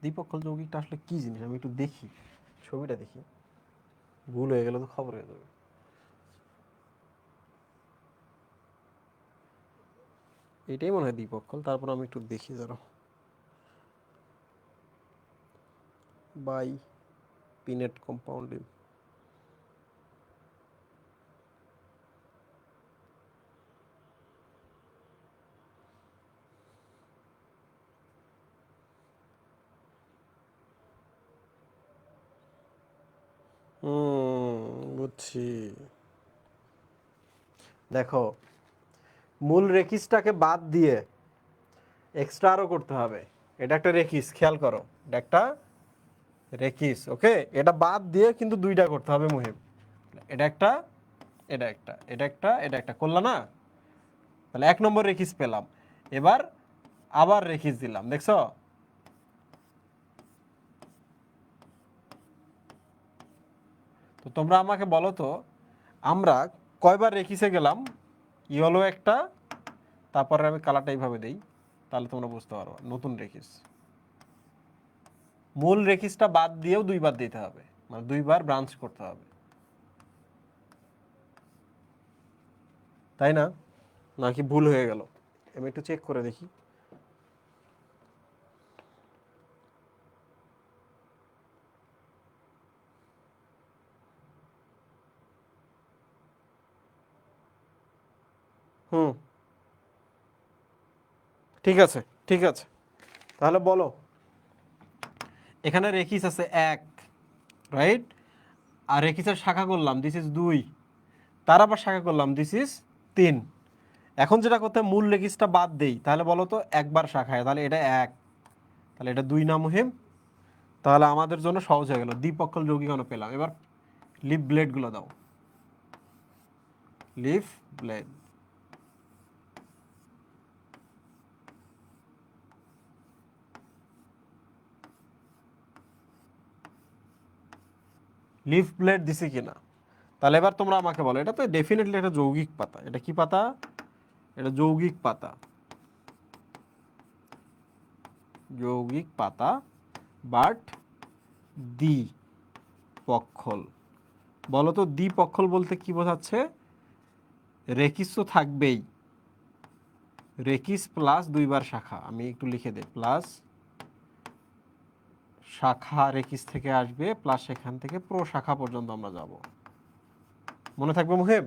দ্বিপক্ষল যৌগিকটা আসলে কি জিনিস আমি একটু দেখি, ছবিটা দেখি, ভুল হয়ে গেলে তো খবর হয়ে যাবে। এটাই মনে হয় দ্বিপক্ষল, তারপর আমি একটু দেখি যারা। বাই পিনেট কম্পাউন্ডিং। বুঝছি। দেখো, মূল রেখিসটাকে বাদ দিয়ে এক্সট্রা আরও করতে হবে। এটা একটা রেখিস, খেয়াল করো, এটা একটা রেখিস। ওকে, এটা বাদ দিয়ে কিন্তু দুইটা করতে হবে মুহিব। এটা একটা, এটা একটা, এটা একটা, এটা একটা করলা না? তাহলে 1 নম্বর রেখিস পেলাম। এবার আবার রেখিস দিলাম, দেখছো? তো তোমরা আমাকে বলো তো, আমরা কয়বার রেখিসে গেলাম? ইয়েলো একটা, তারপরে আমি কালারটা এইভাবে দেই, তাহলে তোমরা বুঝতে পারো। নতুন রেখিস, মূল রেখিসটা বাদ দিয়েও দুইবার দিতে হবে, মানে দুইবার ব্রাঞ্চ করতে হবে, তাই না? নাকি ভুল হয়ে গেল? আমি একটু চেক করে দেখি। হুম, ঠিক আছে, ঠিক আছে। তাহলে বলো, এখানে রেখিস আছে 1, রাইট? আর রেখিসের শাখা করলাম, দিস ইজ 2। তার আবার শাখা করলাম, দিস ইজ 3। এখন যেটা করতে মূল রেখিসটা বাদ দেই, তাহলে বলো তো একবার শাখায়, তাহলে এটা 1, তাহলে এটা 2 না মুহিম? তাহলে আমাদের জন্য সহজ হয়ে গেল, দ্বিপক্ষল যৌগিকরণ পেলাম। এবার লিফ ব্লেডগুলো দাও, লিফ ব্লেড। লিফ ব্লেড দিছি কিনা? তাহলে এবার তোমরা আমাকে বলো, এটা তো ডেফিনেটলি একটা যৌগিক পাতা। এটা কি পাতা? এটা যৌগিক পাতা, যৌগিক পাতা, বাট দ্বিপক্ষল। বলো তো দ্বিপক্ষল বলতে কি বোঝাচ্ছে? রেখিস তো থাকবেই, রেখিস প্লাস দুইবার শাখা। আমি একটু লিখে দেই, প্লাস শাখা রেখিস থেকে আসবে, প্লাস সেখান থেকে প্রশাখা পর্যন্ত আমরা যাব। মনে থাকবে মুহেব?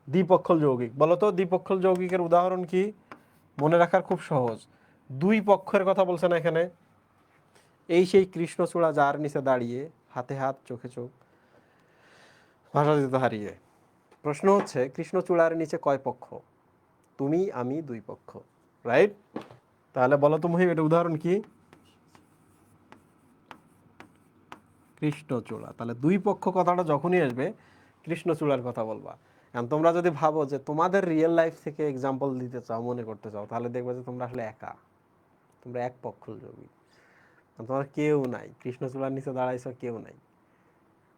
দ্বিপক্ষল যৌগিক। বলো তো দ্বিপক্ষল যৌগিকের উদাহরণ কি? মনে রাখার খুব সহজ। দুই পক্ষের কথা বলছে না এখানে? এই সেই কৃষ্ণচূড়া যার নিচে দাঁড়িয়ে, হাতে হাত চোখে চোখ, ভাষা দিতে হারিয়ে। প্রশ্ন হচ্ছে কৃষ্ণচূড়ার নিচে কয় পক্ষ? তুমি, আমি, দুই পক্ষ, রাইট? তাহলে বলো তো মুহিব, এটা উদাহরণ কি? কৃষ্ণচূড়া। তাহলে দুই পক্ষ কথাটা যখনই আসবে কৃষ্ণচূড়ার কথা বলবা। এখন তোমরা যদি ভাবো যে তোমাদের রিয়েল লাইফ থেকে এক্সাম্পল দিতে চাও, মনে করতে চাও, তাহলে দেখবে যে তোমরা আসলে একা, তোমরা এক পক্ষল যোগী, তোমার কেউ নাই, কৃষ্ণচূড়ার নিচে দাঁড়াইছো, কেউ নাই,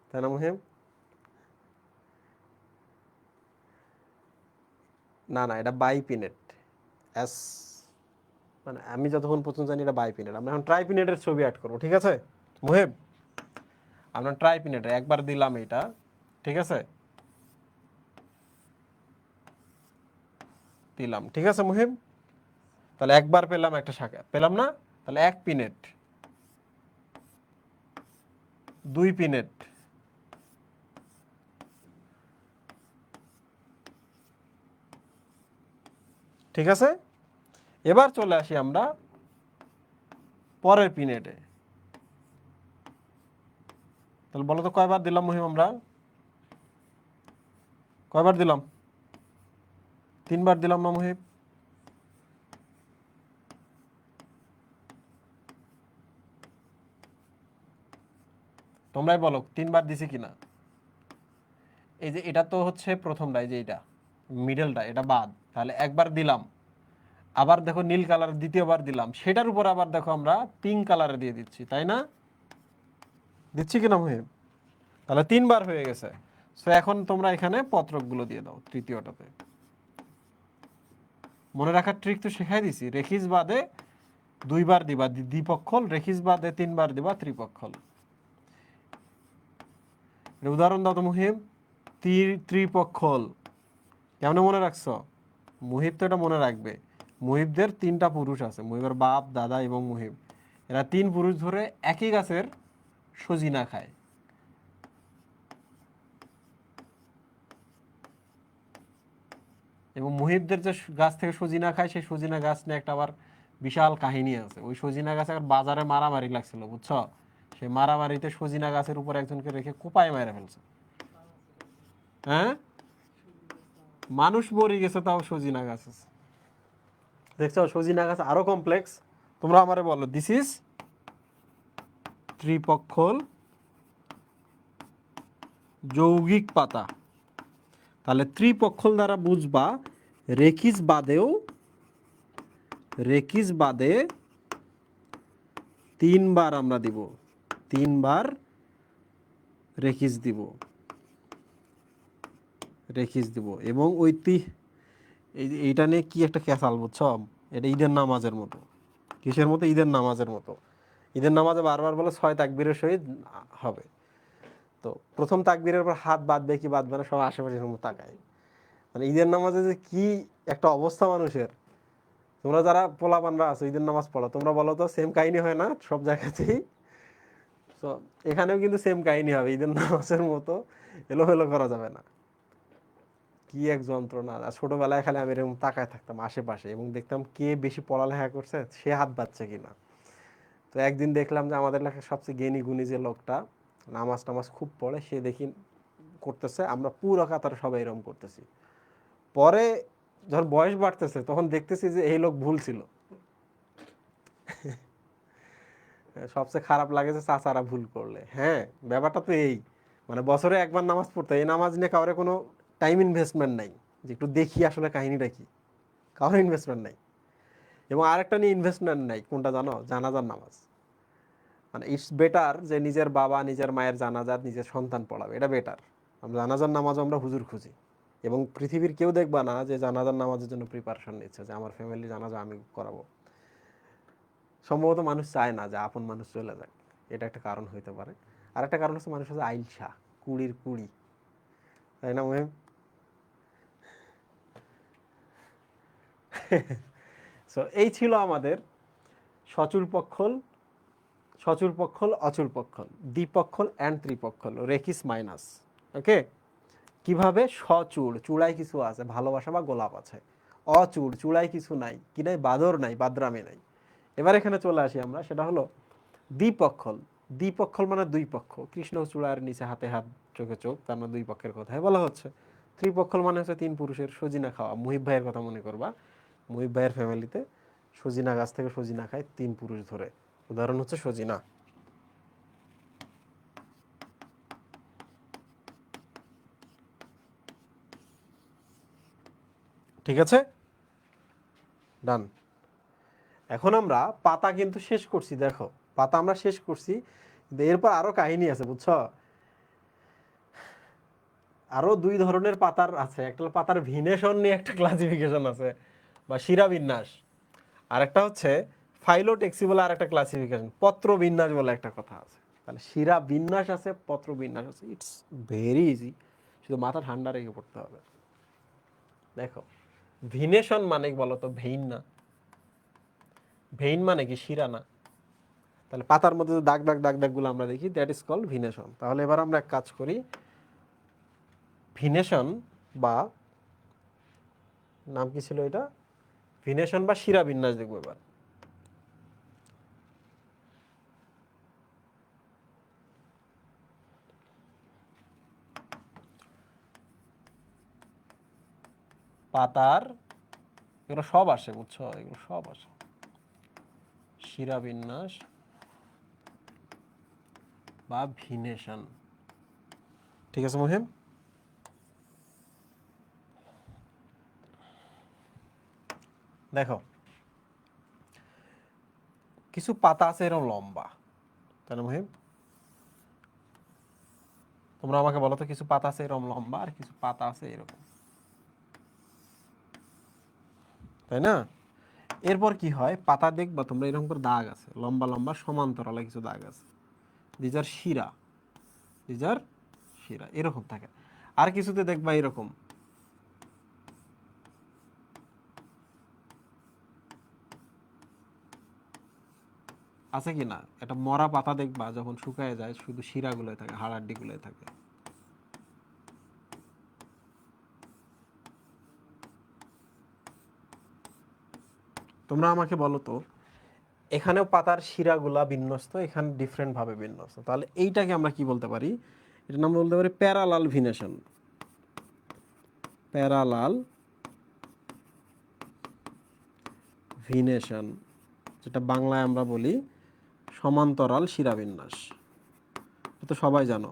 তাই না মুহিম? না না, এটা বাইপিনেট। এস, মানে আমি যতক্ষণ পর্যন্ত জানি এটা বাইপিনেট। আমরা এখন ট্রাইপিনেটের ছবি অ্যাড করবো, ঠিক আছে মুহিব? আমরা ট্রাইপিনেটের একবার দিলাম এটা, ঠিক আছে, দিলাম, ঠিক আছে মুহিব? তাহলে একবার পেলাম একটা শাখা, পেলাম না? তাহলে এক পিনেট, দুই পিনেট, ঠিক আছে, এবার চলে আসি আমরা পরের পিনেটে। তাহলে বলো তো কয়বার দিলাম মুহিম, আমরা কয়বার দিলাম? 3বার দিলাম না মুহিব? তোমরাই বলো 3বার দিছি কিনা। এই যে এটা তো হচ্ছে প্রথমটা, এই যে এটা মিডলটা, এটা বাদ, তাহলে একবার দিলাম। আবার দেখো নীল কালার দ্বিতীয়বার দিলাম, সেটার উপর আবার দেখো আমরা পিঙ্ক কালারে দিয়ে দিচ্ছি, তাই না? দিচ্ছি কিনা মুহিব? তাহলে 3বার হয়ে গেছে। সো এখন তোমরা এখানে পত্রকগুলো দিয়ে দাও তৃতীয়টাতে। মনে রাখার ট্রিক তো শেখাই দিছি, রেখিস বাদে 2বার দিবা দ্বিপক্ষল, রেখিস বাদে 3বার দিবা ত্রিপক্ষল। উদাহরণ দাও তো মুহিব। ত্রিপক্ষল কেমন মনে রাখছো? মুহিব তো এটা মনে রাখবে। মুহিবদের 3টা পুরুষ আছে, মুহিবের বাপ, দাদা এবং মুহিব। এরা 3 পুরুষ ধরে একই গাছের সজিনা খায়। এবং মুহিবদের যে গাছ থেকে সজিনা খায়, সেই সজিনা গাছ নিয়ে একটা আবার বিশাল কাহিনী আছে। ওই সজিনা গাছ আবার বাজারে মারামারি লাগছিল, বুঝছো? সেই মারামারিতে সজিনা গাছের উপর একজনকে রেখে কোপায় মেরে ফেলছে। হ্যাঁ, মানুষ মরে গেছে, তাও সজিনা গাছ আছে। দেখছো সজিনা গাছ আরো কমপ্লেক্স। তোমরা আমারে বলো, দিস ইজ ত্রিপক্ষল যৌগিক পাতা। তাহলে ত্রিপক্ষল দ্বারা বুঝবা রেখিস বাদে 3বার আমরা দিব, 3বার রেখিস দিব এবং এইটা নিয়ে কি একটা ক্যাসাল, বুঝছো? এটা ঈদের নামাজের মতো। কিসের মতো? ঈদের নামাজের মতো। ঈদের নামাজে বারবার বলে 6 তাকবীরের সহিত হবে। তো প্রথম তাকবীরের পর হাত বাঁধবে কি বাঁধবে না, সব আশেপাশে তাকায়। মানে ঈদের নামাজে যে কি একটা অবস্থা মানুষের। তোমরা যারা পোলাপানরা আছো ঈদের নামাজ পড়ো, তোমরা বলো তো সেম কাহিনী হয় না সব জায়গাতেই? তো এখানেও কিন্তু সেম কাহিনী হবে, ঈদের নামাজের মতো এলোমেলো করা যাবে না। কি এক যন্ত্রণা। আর ছোটবেলায় খালি আমি এরকম তাকায় থাকতাম আশেপাশে এবং দেখতাম কে বেশি পড়ালেখা করছে, সে হাত বাঁধছে কিনা। তো একদিন দেখলাম যে আমাদের এলাকার সবচেয়ে জ্ঞানী গুণী যে লোকটা নামাজ খুব পড়ে, সে দেখি করতেছে, আমরা পুরো কাতার সবাই এরকম করতেছি। পরে যখন বয়স বাড়তেছে তখন দেখতেছি যে এই লোক ভুল ছিল। সবচেয়ে খারাপ লাগে যে চাচারা ভুল করলে। হ্যাঁ, ব্যাপারটা তো এই, মানে বছরে একবার নামাজ পড়তে, এই নামাজ নিয়ে কাউরে কোনো টাইম ইনভেস্টমেন্ট নাই যে একটু দেখি আসলে কাহিনীটা কি, কারোর ইনভেস্টমেন্ট নাই। এবং আরেকটা নিয়ে ইনভেস্টমেন্ট নাই, কোনটা জানো? জানাজার নামাজ। মানে ইটস বেটার যে নিজের বাবা নিজের মায়ের জানাজার নিজের সন্তান পড়াবে, এটা বেটার। আমরা জানাজার নামাজ আমরা হুজুর খুঁজি, এবং পৃথিবীর কেউ দেখবা না যে জানাজার নামাজের জন্য প্রিপারেশন নিচ্ছে যে আমার ফ্যামিলি জানাজা আমি করাবো। সম্ভবত মানুষ চায় না যে আপন মানুষ চলে যায়, এটা একটা কারণ হইতে পারে। আর একটা কারণ হচ্ছে মানুষ হচ্ছে আইলসা, কুড়ির কুড়ি, তাই না মহিম? সো এই ছিল আমাদের সচল পক্ষল, অচল পক্ষল, দ্বিপক্ষল অ্যান্ড ত্রিপক্ষল, রেখিস মাইনাস। ওকে, কিভাবে? সচূড়, চূড়ায় কিছু আছে, ভালোবাসা বা গোলাপ আছে। অচূড়, চূড়ায় কিছু নাই, কি নাই? বাদর নাই, বাদরামে নাই। এবার এখানে চলে আসি আমরা, সেটা হলো দ্বিপক্ষল। দ্বিপক্ষল মানে 2 পক্ষ, কৃষ্ণ চূড়ার নিচে হাতে হাত চোখে চোখ, তার মানে 2 পক্ষের কথাই বলা হচ্ছে। ত্রিপক্ষল মানে হচ্ছে 3 পুরুষের সজিনা খাওয়া। মুহিব ভাইয়ের কথা মনে করবা, মুহিব ভাইয়ের ফ্যামিলিতে সজিনা গাছ থেকে সজিনা খায় 3 পুরুষ ধরে। উদাহরণ হচ্ছে সজিনা। ঠিক আছে, ডান। এখন আমরা পাতা কিন্তু শেষ করছি, দেখো পাতা আমরা শেষ করছি, কিন্তু এরপর আরো কাহিনী আছে, বুঝছো? আরো 2 ধরনের পাতার আছে, একটা পাতার ভিনেশন নিয়ে একটা ক্লাসিফিকেশন আছে বা শিরা বিন্যাস, আর একটা হচ্ছে ফাইলোটেক্সি বলে আর একটা ক্লাসিফিকেশন, পত্র বিন্যাস বলে একটা কথা আছে। তাহলে শিরা বিন্যাস আছে, পত্র বিন্যাস আছে। ইটস ভেরি ইজি, শুধু মাথা ঠান্ডা রেখে পড়তে হবে। দেখো, ভিনেশন মানে কি বলতো? ভেইন না? ভেইন মানে কি শিরা না? তাহলে পাতার মধ্যে যে দাগ দাগ দাগ দাগগুলো আমরা দেখি, দ্যাট ইজ কল্ড ভিনেশন। তাহলে এবার আমরা এক কাজ করি, ভিনেশন বা নাম কি ছিল এটা, ভিনেশন বা শিরা বিন্যাস দেখবো এবার। পাতার এগুলো সব আসে, বুঝছো, এগুলো সব আসে। শিরা বিন্যাস বা ভিনেশন, ঠিক আছে মহিম? দেখো কিছু পাতা আছে এরকম লম্বা, তাই না মহিম? তোমরা আমাকে বলো তো, কিছু পাতা আছে এরকম লম্বা আর কিছু পাতা আছে এরকম, তাই না? এরপর কি হয়, পাতা দেখবা তোমরা এরকম করে দাগ আছে, লম্বা লম্বা সমান্তরালে কিছু দাগ আছে, দিজ আর শিরা, দিজ আর শিরা এরকম থাকে। আর কিছুতে দেখবা এরকম, আছে কি না? এটা মরা পাতা দেখবা যখন শুকায় যায় শুধু শিরাগুলোই থাকে, হাড়াড্ডিগুলোই থাকে। তোমরা আমাকে বলো তো, এখানেও পাতার শিরাগুলা বিন্যস্ত, এখানে ডিফারেন্ট ভাবে বিন্যস্ত, তাহলে এইটাকে আমরা কি বলতে পারি? এটার নাম বলতে পারি প্যারালাল ভিনেশন। প্যারালাল ভিনেশন, যেটা বাংলায় আমরা বলি সমান্তরাল শিরাবিন্যাস। এটা তো সবাই জানো,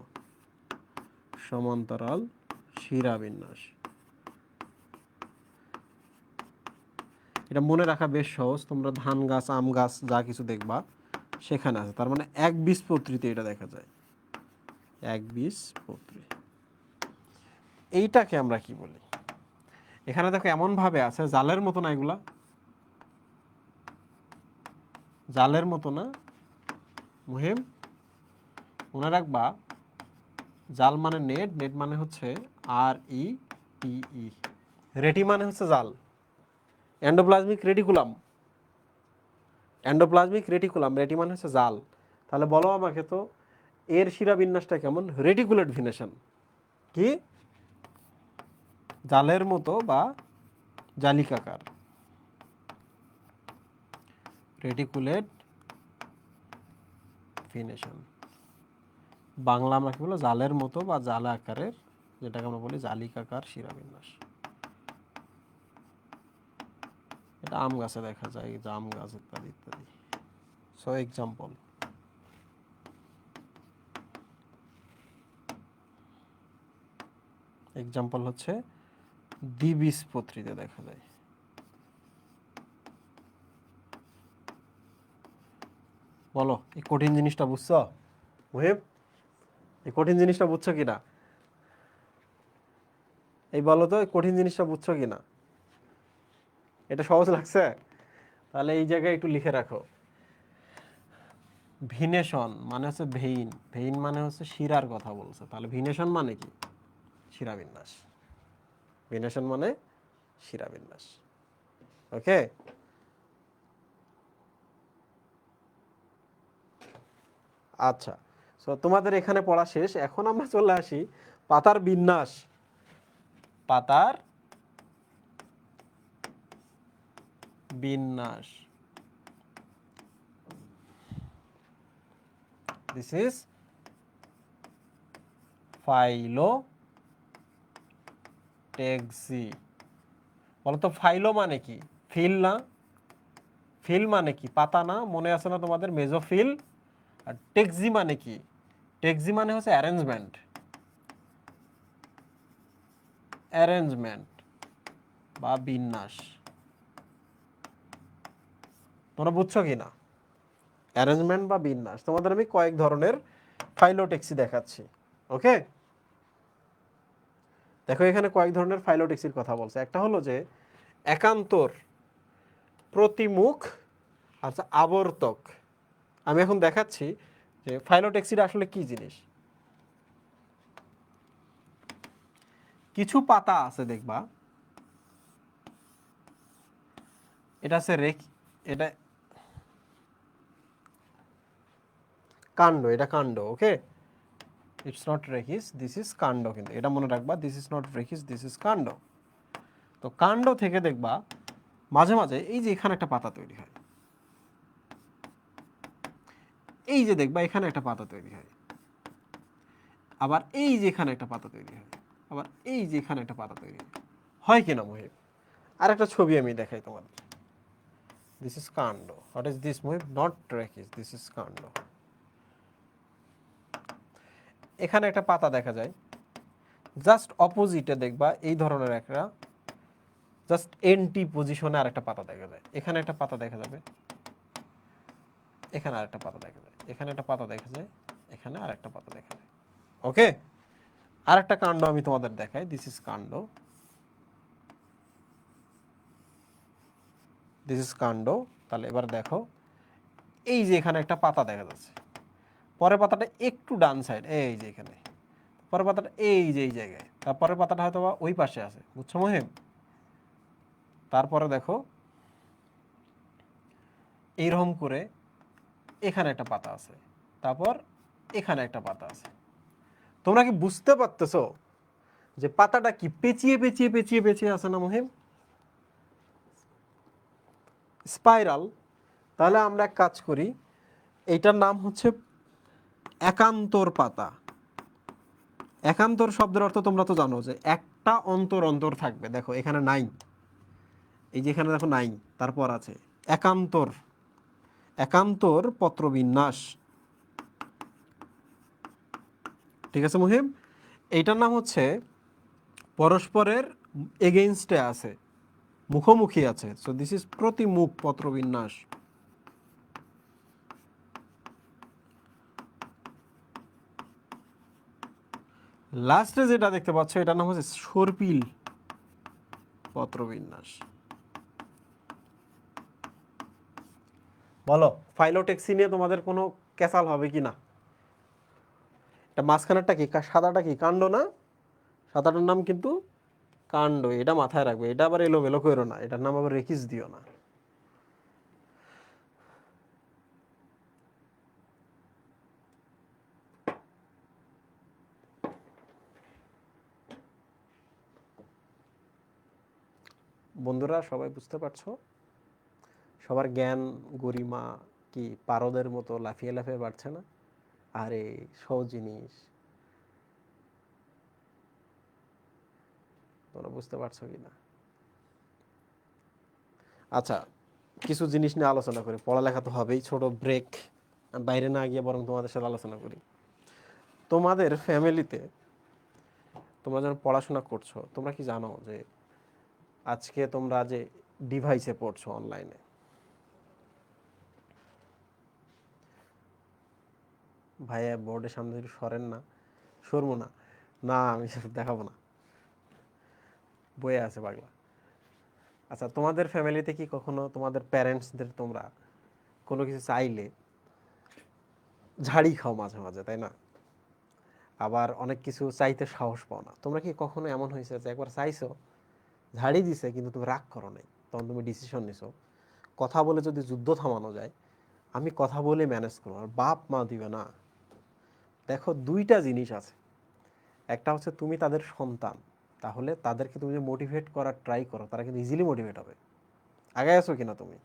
সমান্তরাল শিরাবিন্যাস। এটা মনে রাখা বেশ সহজ, তোমরা ধান গাছ, আম গাছ যা কিছু দেখবা সেখানে আছে। তার মানে একবীজপত্রীতে এটা দেখা যায়, একবীজপত্রী। এইটাকে আমরা কি বলি? এখানে দেখো এমন ভাবে আছে, জালের মতো না, এগুলা জালের মতো না মুহিম, মনে রাখবা। জাল মানে নেট, নেট মানে হচ্ছে RETE, রেটি মানে হচ্ছে জাল। এন্ডোপ্লাজমিক রেটিকুলাম, এন্ডোপ্লাজমিক রেটিকুলাম, রেটি মানে হচ্ছে জাল। তাহলে বলো আমাকে তো, এর শিরা বিন্যাসটা কেমন? রেটিকুলেট ভিনেশন। কি? জালের মতো বা জালিকাকার, রেটিকুলেট ভিনেশন। বাংলা আমরা কি বলবো? জালের মতো বা জালা আকারের, যেটাকে আমরা বলি জালিকাকার শিরাবিন্যাস। এটা আম গাছে দেখা যায়, জাম গাছ ইত্যাদি ইত্যাদি। সো এক্সাম্পল, এক্সাম্পল হচ্ছে দ্বিবীজপত্রীতে দেখা যায়। বলো এই কঠিন জিনিসটা বুঝছো মুহিব? এই কঠিন জিনিসটা বুঝছো কিনা? এই বলো তো, এই কঠিন জিনিসটা বুঝছো কিনা? এটা সহজ লাগছে? তাহলে এই জায়গায় একটু লিখে রাখো, ভিনেশন মানে হচ্ছে ভেইন, ভেইন মানে হচ্ছে শিরার কথা বলছে, তাহলে ভিনেশন মানে কি? শিরাবিন্যাস। ভিনেশন মানে শিরাবিন্যাস। ওকে, আচ্ছা। সো তোমাদের এখানে পড়া শেষ, এখন আমরা চলে আসি পাতার বিন্যাস। পাতার বিন্যাস, দিস ইজ ফাইলোটেক্সি। বলতো ফাইলো মানে কি? ফিল না? ফিল মানে কি? পাতা না? মনে আছে না তোমাদের মেজোফিল? আর টেক্সি মানে কি? টেক্সি মানে হচ্ছে অ্যারেঞ্জমেন্ট, অ্যারেঞ্জমেন্ট বা বিন্যাস। তোমরা বুঝছো কি না? অ্যারেঞ্জমেন্ট বা বিন্যাস। তোমাদের আমি কয়েক ধরনের ফাইলোটেক্সি দেখাচ্ছি। ওকে, দেখো এখানে কয়েক ধরনের ফাইলোটেক্সির কথা বলছে। একটা হলো যে একান্তর, প্রতিমুখ, আচ্ছা আবর্তক। আমি এখন দেখাচ্ছি যে ফাইলোটেক্সিটা আসলে কি জিনিস। কিছু পাতা আছে দেখবা, এটা আছে এটা কাণ্ড, এটা কাণ্ড। Okay, it's not rachis, this is কাণ্ড। কিন্তু এটা মনে রাখবা, this is not rachis, this is কাণ্ড। তো কাণ্ড থেকে দেখবা মাঝে মাঝে এই যে এখানে একটা পাতা তৈরি হয়, এই যে দেখবা এখানে একটা পাতা তৈরি হয়, আবার এই যে এখানে একটা পাতা তৈরি হয়, আবার এই যে এখানে একটা পাতা তৈরি হয়, হয় কিনা মুহিব? আর একটা ছবি আমি দেখাই তোমাদের। দিস ইজ কাণ্ড। What is this Muhib? Not rachis, this is কাণ্ড। এখানে একটা পাতা দেখা যায়, জাস্ট অপোজিটে দেখবা এই ধরনের একটা জাস্ট এন্টি পজিশনে আরেকটা পাতা দেখা যায়। এখানে একটা পাতা দেখা যাবে, এখানে আরেকটা পাতা দেখা যায়, এখানে একটা পাতা দেখা যায়, এখানে আরেকটা পাতা দেখা যায়। ওকে, আরেকটা কাণ্ড আমি তোমাদের দেখাই। দিস ইজ কাণ্ড, দিস ইজ কাণ্ড। তাহলে এবার দেখো, এই যে এখানে একটা পাতা দেখা যাচ্ছে, পরের পাতাটা একটু ডান সাইড, এই যে এখানে, পরের পাতাটা এই যে এই জায়গায়, তারপরের পাতাটা হয়তো বা ওই পাশে আছে, বুঝছো মহিম? তারপরে দেখো এইরকম করে এখানে একটা পাতা আছে, তারপর এখানে একটা পাতা আছে। তোমরা কি বুঝতে পারতেছো যে পাতাটা কি পেঁচিয়ে পেঁচিয়ে পেঁচিয়ে পেঁচিয়ে আছে না মহিম? স্পাইরাল। তাহলে আমরা এক কাজ করি, এইটার নাম হচ্ছে একান্তর পাতা। একান্তর শব্দের অর্থ তোমরা তো জানো যে একটা অন্তর অন্তর থাকবে। দেখো এখানে নাই, এই যে এখানে দেখো নাই, তারপর আছে একান্তর, একান্তর পত্রবিন্যাস। ঠিক আছে মহিম? এইটার নাম হচ্ছে পরস্পরের এগেইনস্টে আছে, মুখোমুখি আছে। সো দিস ইজ প্রতিমুখ পত্রবিন্যাস। লাস্টে যেটা দেখতে পাচ্ছ এটার নাম হচ্ছে সর্পিল পত্রবিন্যাস। বলো ফাইলোটেক্সি নিয়ে তোমাদের কোনো ক্যাসাল হবে কি না? এটা মাঝখানেরটা কি, সাদাটা কি কাণ্ড না? সাদাটার নাম কিন্তু কাণ্ড, এটা মাথায় রাখবে। এটা আবার এলোমেলো করো না, এটার নাম আবার রেকিস দিও না। বন্ধুরা সবাই বুঝতে পারছো? সবার জ্ঞান গরিমা কি পারদের মতো লাফিয়ে লাফিয়ে বাড়ছে না? আরে সহজ জিনিস, তোমরা বুঝতে পারছো কি না? আচ্ছা, কিছু জিনিস নিয়ে আলোচনা করি, পড়ালেখা তো হবেই। ছোট ব্রেক, বাইরে না গিয়ে বরং তোমাদের সাথে আলোচনা করি। তোমাদের ফ্যামিলিতে তোমরা যখন পড়াশোনা করছো, তোমরা কি জানো যে আজকে তোমরা যে ডিভাইসে পড়ছো অনলাইনে, ভাইয়া বোর্ডের সামনে একটু সরেন না, সরবো না, না আমি দেখাবো না, বইয়ে আছে পাগলা। আচ্ছা, তোমাদের ফ্যামিলিতে কি কখনো তোমাদের প্যারেন্টসদের তোমরা কোনো কিছু চাইলে ঝাড়ি খাও মাঝে মাঝে, তাই না? আবার অনেক কিছু চাইতে সাহস পাও না। তোমরা কি কখনো এমন হয়েছে যে একবার চাইছো, ঝাড়ি দিছে, কিন্তু তুমি রাগ করো নাই, তখন তুমি ডিসিশন নিছো কথা বলে যদি যুদ্ধ থামানো যায়, আমি কথা বলে ম্যানেজ করবো, আর বাপ মা দিবে না? দেখো দুইটা জিনিস আছে, একটা হচ্ছে তুমি তাদের সন্তান, তাহলে তাদেরকে তুমি যে মোটিভেট করার ট্রাই করো, তারা কিন্তু ইজিলি মোটিভেট হবে, আগে আছো কিনা তুমি।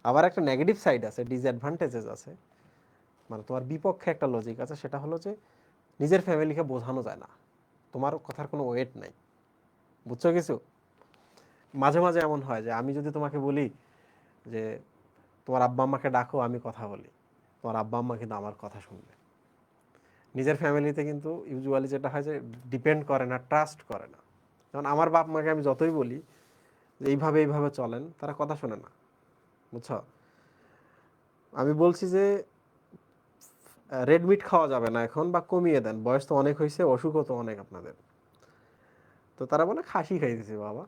আবার একটা নেগেটিভ সাইড আছে, ডিসঅ্যাডভান্টেজেস আছে, মানে তোমার বিপক্ষে একটা লজিক আছে, সেটা হলো যে নিজের ফ্যামিলিকে বোঝানো যায় না, তোমার কথার কোনো ওয়েট নাই, বুঝছো কিছু? মাঝে মাঝে এমন হয় যে আমি যদি তোমাকে বলি যে তোমার আব্বা আম্মাকে ডাকো, আমি কথা বলি, তোমার আব্বা আম্মা কিন্তু আমার কথা শুনবে। নিজের ফ্যামিলিতে কিন্তু ইউজুয়ালি যেটা হয় যে ডিপেন্ড করে না, ট্রাস্ট করে না। যেমন আমার বাপ মাকে আমি যতই বলি যে এইভাবে এইভাবে চলেন, তারা কথা শোনে না, বুঝছো? আমি বলছি যে রেড মিট খাওয়া যাবে না এখন, বা কমিয়ে দেন, বয়স তো অনেক হয়েছে, অসুখও তো অনেক আপনাদের, তো তারা বলে খাসি খাইতেছে বাবা,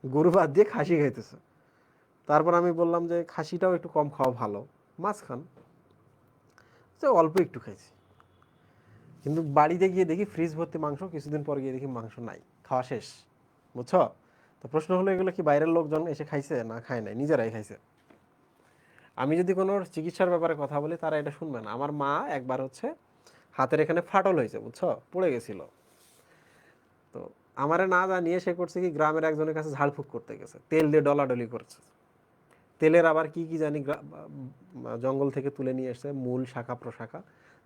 গরু বাদ দিয়ে খাসি খাইতেছে। তারপর আমি বললাম যে খাসিটাও একটু কম খাওয়া ভালো, মাছ খান, যে অল্প একটু খাইছি, কিন্তু বাড়িতে গিয়ে দেখি ফ্রিজ ভর্তি মাংস, কিছুদিন পর গিয়ে দেখি মাংস নাই, খাওয়া শেষ, বুঝছো? তো প্রশ্ন হলো এগুলো কি বাইরের লোকজন এসে খাইছে না খায় নাই, নিজেরাই খাইছে। আমি যদি কোনো চিকিৎসার ব্যাপারে কথা বলি, তারা এটা শুনবে না। আমার মা একবার হচ্ছে হাতের এখানে ফাটল হয়েছে, বুঝছো, পড়ে গেছিল, তো আমারে না জানিয়ে সে করছে কি, গ্রামের একজনের কাছে ঝাড়ফুঁক করতে গেছে, তেল দিয়ে ডলাডলি করছে। তেলের আবার কি কি জানি জঙ্গল থেকে তুলে নিয়ে এসছে, মূল শাখা প্রশাখা।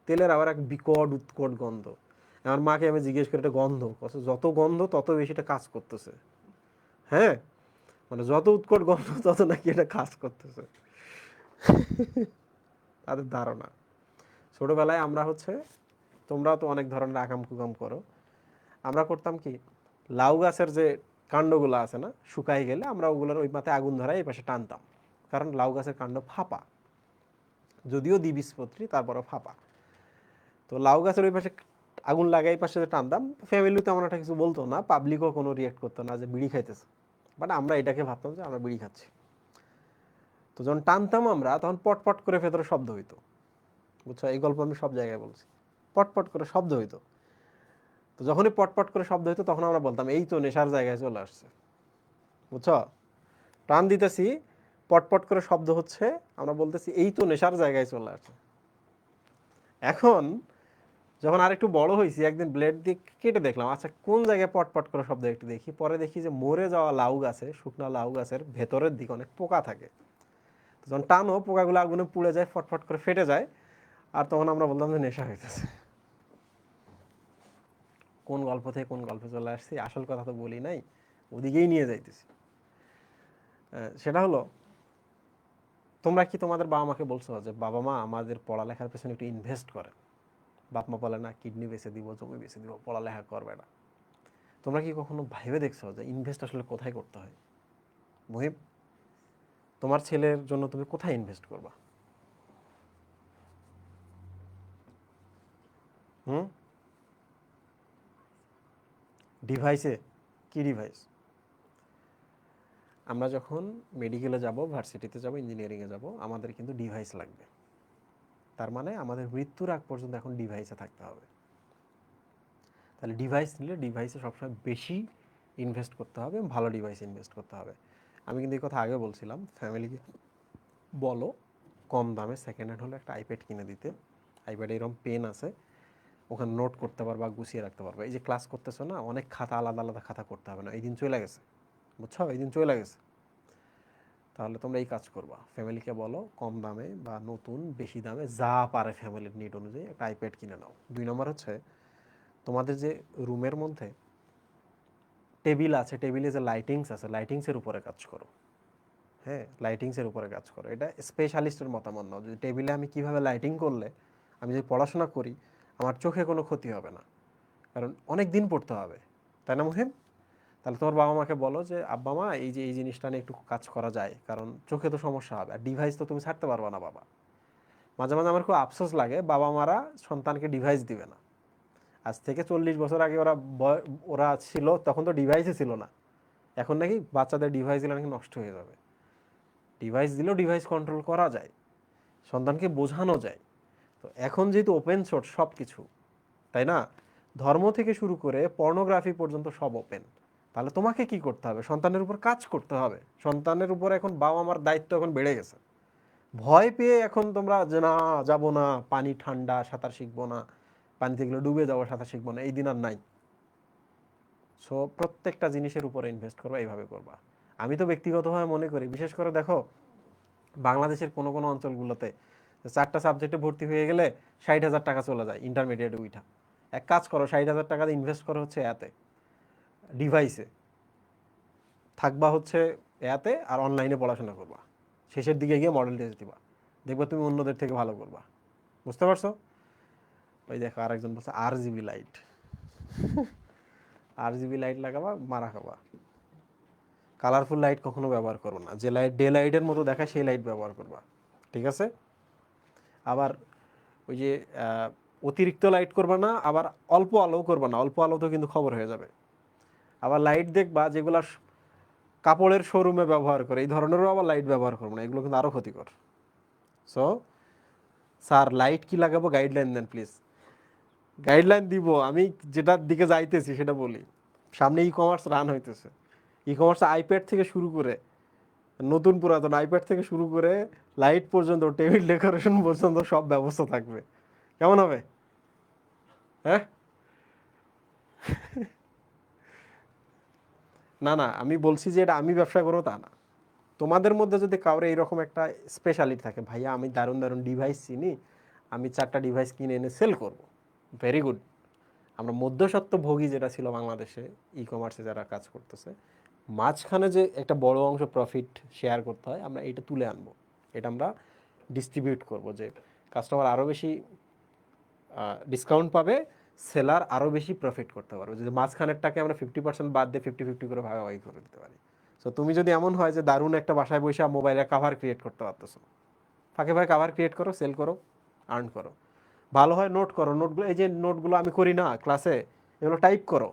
তেলের আবার এক বিকট উৎকট গন্ধ। আমার মাকে আমি জিজ্ঞেস করি এটা গন্ধ, যত গন্ধ তত বেশি এটা কাজ করতেছে। হ্যাঁ, মানে যত উৎকট গন্ধ তত নাকি এটা কাজ করতেছে। তাদের ধারণা। ছোটবেলায় আমরা হচ্ছে, তোমরাও তো অনেক ধরনের আকাম কুকাম করো, আমরা করতাম কি, লাউ গাছের যে কাণ্ডগুলো আছে না, শুকাই গেলে আমরা ওগুলোর ওই মাথায় আগুন ধরাই এই পাশে টানতাম, কারণ লাউ গাছের কাণ্ড ফাঁপা, যদিও দ্বিবীজপত্রী তারপরে ফাঁপা। তো লাউ গাছের ওই পাশে আগুন লাগাই পাশে টানতাম। ফ্যামিলি তেমন একটা কিছু বলতো না, পাবলিকও কোনো রিয়েক্ট করতো না যে বিড়ি খাইতেছে, বাট আমরা এটাকে ভাবতাম যে আমরা বিড়ি খাচ্ছি। তো যখন টানতাম আমরা, তখন পটপট করে ভেতরে শব্দ হইতো, বুঝছো? এই গল্প আমি সব জায়গায় বলছি, পটপট করে শব্দ হইতো। তো যখনই পটপট করে শব্দ হইতো তখন আমরা বলতাম এই তো নেশার জায়গায় চলে আসছে, বুঝছো? টান দিতেছি, পটপট করে শব্দ হচ্ছে, আমরা বলতেছি এই তো নেশার জায়গায় চলে আসছে। এখন যখন আরেকটু বড় হয়েছি, একদিন ব্লেড দিয়ে কেটে দেখলাম, আচ্ছা কোন জায়গায় পটপট করে শব্দ একটু দেখি, পরে দেখি যে মরে যাওয়া লাউ গাছে, শুকনা লাউ গাছের ভেতরের দিকে অনেক পোকা থাকে। যখন টানো, পোকাগুলো আগুনে পুড়ে যায়, ফটফট করে ফেটে যায়, আর তখন আমরা বললাম যে নেশা হইতেছে। কোন গল্প থেকে কোন গল্পে চলে আসছি, আসল কথা তো বলি নাই, ওদিকেই নিয়ে যাইতেছি। সেটা হলো, তোমরা কি তোমাদের বাবা মাকে বলছো যে বাবা মা আমাদের পড়ালেখার পেছনে একটু ইনভেস্ট করে? বাপ মা বলে না কিডনি বেচে দিব, জমি বেচে দিব, পড়ালেখা করবে না। তোমরা কি কখনো ভাইবে দেখছো যে ইনভেস্ট আসলে কোথায় করতে হয়? মুহিব, তোমার ছেলের জন্য তুমি কোথায় ইনভেস্ট করবা? হুম? ডিভাইসে? কি ডিভাইস? আমরা যখন মেডিকেলে যাব, ভার্সিটিতে যাব, ইঞ্জিনিয়ারিংয়ে যাব, আমাদের কিন্তু ডিভাইস লাগবে। তার মানে আমাদের মৃত্যুর আগ পর্যন্ত এখন ডিভাইসে থাকতে হবে। তাহলে ডিভাইস নিলে ডিভাইসে সবসময় বেশি ইনভেস্ট করতে হবে, ভালো ডিভাইসে ইনভেস্ট করতে হবে। আমি কিন্তু এই কথা আগে বলছিলাম, ফ্যামিলিকে বলো কম দামে সেকেন্ড হ্যান্ড হলে একটা আইপ্যাড কিনে দিতে। আইপ্যাডে এরকম পেন আছে, ওখানে নোট করতে পারবা, গুছিয়ে রাখতে পারবা। এই যে ক্লাস করতেছো না, অনেক খাতা, আলাদা আলাদা খাতা করতে হবে না, এই দিন চলে গেছে, বুঝছো? এই দিন চলে গেছে। তাহলে তোমরা এই কাজ করবা, ফ্যামিলিকে বলো কম দামে বা নতুন বেশি দামে যা পারে ফ্যামিলির নিড অনুযায়ী একটা আইপ্যাড কিনে নাও। 2 নম্বর হচ্ছে, তোমাদের যে রুমের মধ্যে টেবিল আছে, টেবিলে যে লাইটিংস আছে, লাইটিংসের উপরে কাজ করো। হ্যাঁ, লাইটিংসের উপরে কাজ করো। এটা স্পেশালিস্টের মতামত নাও, যে টেবিলে আমি কিভাবে লাইটিং করলে আমি যদি পড়াশোনা করি আমার চোখে কোনো ক্ষতি হবে না, কারণ অনেক দিন পড়তে হবে, তাই না মুহিম? তাহলে তোমার বাবা মাকে বলো যে আব্বা মা এই যে এই জিনিসটা নিয়ে একটু কাজ করা যায়, কারণ চোখে তো সমস্যা হবে, আর ডিভাইস তো তুমি ছাড়তে পারবে না বাবা। মাঝে মাঝে আমার খুব আফসোস লাগে, বাবা মারা সন্তানকে ডিভাইস দিবে না। আজ থেকে 40 বছর আগে ওরা ছিল, তখন তো ডিভাইসই ছিল না। এখন নাকি বাচ্চাদের ডিভাইস দিলে নাকি নষ্ট হয়ে যাবে। ডিভাইস দিলেও ডিভাইস কন্ট্রোল করা যায়, সন্তানকে বোঝানো যায়। তো এখন যেহেতু ওপেন সোর্স সব কিছু, তাই না, ধর্ম থেকে শুরু করে পর্নোগ্রাফি পর্যন্ত সব ওপেন, তাহলে তোমাকে কি করতে হবে? সন্তানের উপর কাজ করতে হবে। সন্তানের উপর এখন বাবা মার দায়িত্ব এখন বেড়ে গেছে। ভয় পেয়ে এখন তোমরা যে না যাবো না, পানি ঠান্ডা, সাঁতার শিখবো না, পানিতে গেলে ডুবে যাবো, সাঁতার শিখবো না, এই দিন আর নাই। সো প্রত্যেকটা জিনিসের উপরে ইনভেস্ট করবা, এইভাবে করবা। আমি তো ব্যক্তিগতভাবে মনে করি, বিশেষ করে দেখো বাংলাদেশের কোনো কোনো অঞ্চলগুলোতে 4টা সাবজেক্টে ভর্তি হয়ে গেলে 60,000 টাকা চলে যায় ইন্টারমিডিয়েটে উঠা। এক কাজ করো, 60,000 টাকা ইনভেস্ট করো হচ্ছে এতে, ডিভাইসে থাকবা, হচ্ছে এতে, আর অনলাইনে পড়াশোনা করবা। শেষের দিকে গিয়ে মডেল টেস্ট দিবা, দেখবা তুমি অন্যদের থেকে ভালো করবা। বুঝতে পারছো? ওই দেখো আরেকজন বলছে RGB লাইট। RGB লাইট লাগাবা, মারা খাবা। কালারফুল লাইট কখনো ব্যবহার করো না, যে লাইট ডে লাইটের মতো দেখায় সেই লাইট ব্যবহার করবা, ঠিক আছে? আবার ওই যে অতিরিক্ত লাইট করবা না, আবার অল্প আলো করবা না, অল্প আলোতেও কিন্তু খবর হয়ে যাবে। আবার লাইট দেখবা যেগুলা কাপড়ের শোরুমে ব্যবহার করে, এই ধরনেরও আবার লাইট ব্যবহার করবো না, এগুলো কিন্তু আরও ক্ষতিকর। সো স্যার লাইট কি লাগাবো গাইডলাইন দেন প্লিজ। গাইডলাইন দিব, আমি যেটার দিকে যাইতেছি সেটা বলি। সামনে ই কমার্স রান হইতেছে, ই কমার্স আইপ্যাড থেকে শুরু করে, নতুন পুরাতন আইপ্যাড থেকে শুরু করে লাইট পর্যন্ত, টেবিল ডেকোরেশন পর্যন্ত সব ব্যবস্থা থাকবে। কেমন হবে? হ্যাঁ, না না, আমি বলছি যে এটা আমি ব্যবসা করবো তা না। তোমাদের মধ্যে যদি কাউরে এইরকম একটা স্পেশালিটি থাকে, ভাইয়া আমি দারুণ দারুণ ডিভাইস চিনি, আমি 4টা ডিভাইস কিনে এনে সেল করব, ভেরি গুড। আমরা মধ্যস্বত্ব ভোগী যেটা ছিল বাংলাদেশে ই কমার্সে যারা কাজ করতেছে, মাঝখানে যে একটা বড় অংশ প্রফিট শেয়ার করতে হয়, আমরা এটা তুলে আনবো, এটা আমরা ডিস্ট্রিবিউট করব, যে কাস্টমার আরও বেশি ডিসকাউন্ট পাবে, সেলার আরও বেশি প্রফিট করতে পারবে, যদি মাঝখানেরটাকে আমরা 50% বাদ দিয়ে 50-50 করে ভাগাভাগি করে দিতে পারি। সো তুমি যদি এমন হয় যে দারুণ একটা বাসায় বসে মোবাইলে কাভার ক্রিয়েট করতে পারতেছো, ফাঁকে ফাঁকে কাভার ক্রিয়েট করো, সেল করো, আর্ন করো। ভালো হয় নোট করো, নোটগুলো এই যে নোটগুলো আমি করি না ক্লাসে, এগুলো টাইপ করো,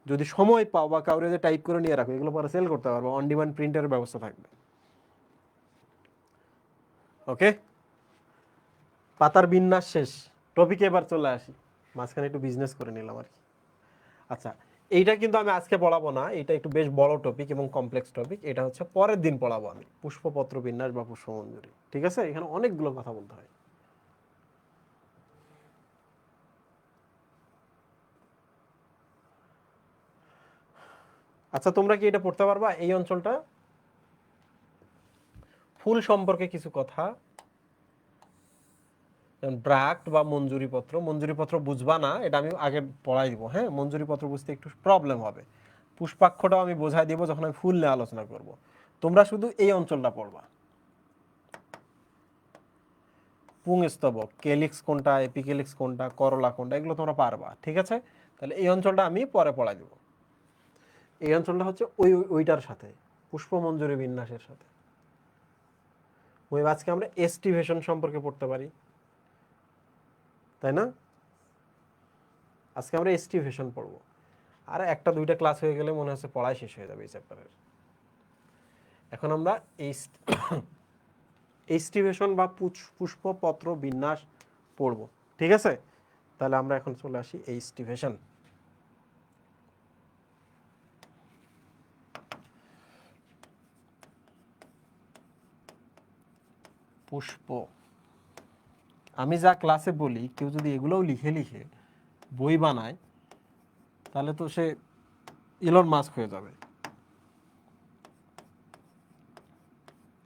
যদি সময় পাও বা কাউরে যে টাইপ করে নিয়ে রাখো, এগুলো পরে সেল করতে পারবো, অন ডিমান্ড প্রিন্টের ব্যবস্থা থাকবে। ওকে, পাতার বিন্যাস শেষ, টপিকে এবার চলে আসি, মাঝখানে একটু বিজনেস করে নিলাম আর কি। আচ্ছা, এইটা কিন্তু আমি আজকে পড়াবো না, এটা একটু বেশ বড় টপিক এবং কমপ্লেক্স টপিক, এটা হচ্ছে পরের দিন পড়াবো আমি, পুষ্পপত্র বিন্যাস বা পুষ্পমঞ্জুরি, ঠিক আছে? এখানে অনেকগুলো কথা বলতে হয়। আচ্ছা, তোমরা কি এটা পড়তে পারবা এই অঞ্চলটা? ফুল সম্পর্কে কিছু কথা, যেমন ব্রাক্ট বা মঞ্জুরিপত্র। মঞ্জুরিপত্র বুঝবা না, এটা আমি আগে পড়াই দিব, হ্যাঁ? মঞ্জুরিপত্র বুঝতে একটু প্রবলেম হবে। পুষ্পাক্ষটাও আমি বোঝাই দিব যখন আমি ফুল নিয়ে আলোচনা করব। তোমরা শুধু এই অঞ্চলটা পড়বা, পুংস্তবক, কেলিক্স কোনটা, এপিকেলিক্স কোনটা, করলা কোনটা, এগুলো তোমরা পারবা, ঠিক আছে? তাহলে এই অঞ্চলটা আমি পরে পড়াই দিব। এই অঞ্চলটা হচ্ছে ওইটার সাথে, পুষ্পমঞ্জুরি বিন্যাসের সাথে। ওই আজকে আমরা এস্টিভেশন সম্পর্কে পড়তে পারি, তাই না? আজকে আমরা এস্টিভেশন পড়বো, আর 1-2টা ক্লাস হয়ে গেলে মনে হচ্ছে পড়াই শেষ হয়ে যাবে এই চ্যাপ্টারের। এখন আমরা এস্টিভেশন বা পুষ্পপত্র বিন্যাস পড়ব, ঠিক আছে? তাহলে আমরা এখন চলে আসি এস্টিভেশন। পুষ্প, আমি যা ক্লাসে বলি কেউ যদি এগুলোও লিখে লিখে বই বানায়, তাহলে তো সে ইলন মাস্ক হয়ে যাবে।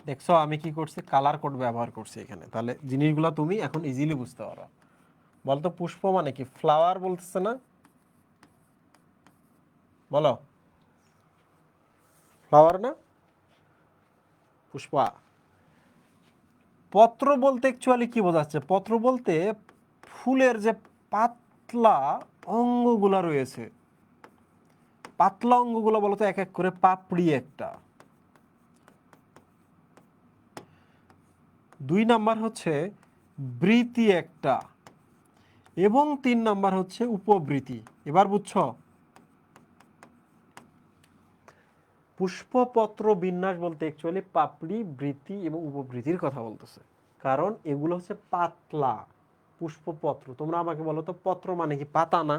দেখছো আমি কি করছি, কালার কোড ব্যবহার করছি এখানে, তাহলে জিনিসগুলো তুমি এখন ইজিলি বুঝতে পারো। বলতো পুষ্প মানে কি? ফ্লাওয়ার বলতেছে না, বলো ফ্লাওয়ার না, পুষ্পা। পত্র বলতে অ্যাকচুয়ালি কি বোঝাচ্ছে? পত্র বলতে ফুলের যে পাতলা অঙ্গগুলা রয়েছে, পাতলা অঙ্গগুলো বলতো এক এক করে, পাপড়ি একটা, 2 নাম্বার হচ্ছে বৃতি একটা, এবং 3 নাম্বার হচ্ছে উপবৃতি। এবার বুঝছো? পুষ্পপত্র বিন্যাস বলতে অ্যাকচুয়ালি পাপড়ি, বৃতি এবং উপবৃতির কথা বলতেছে, কারণ এগুলো হচ্ছে পাতলা। পুষ্পপত্র, তোমরা আমাকে বলো তো, পত্র মানে কি? পাতা না?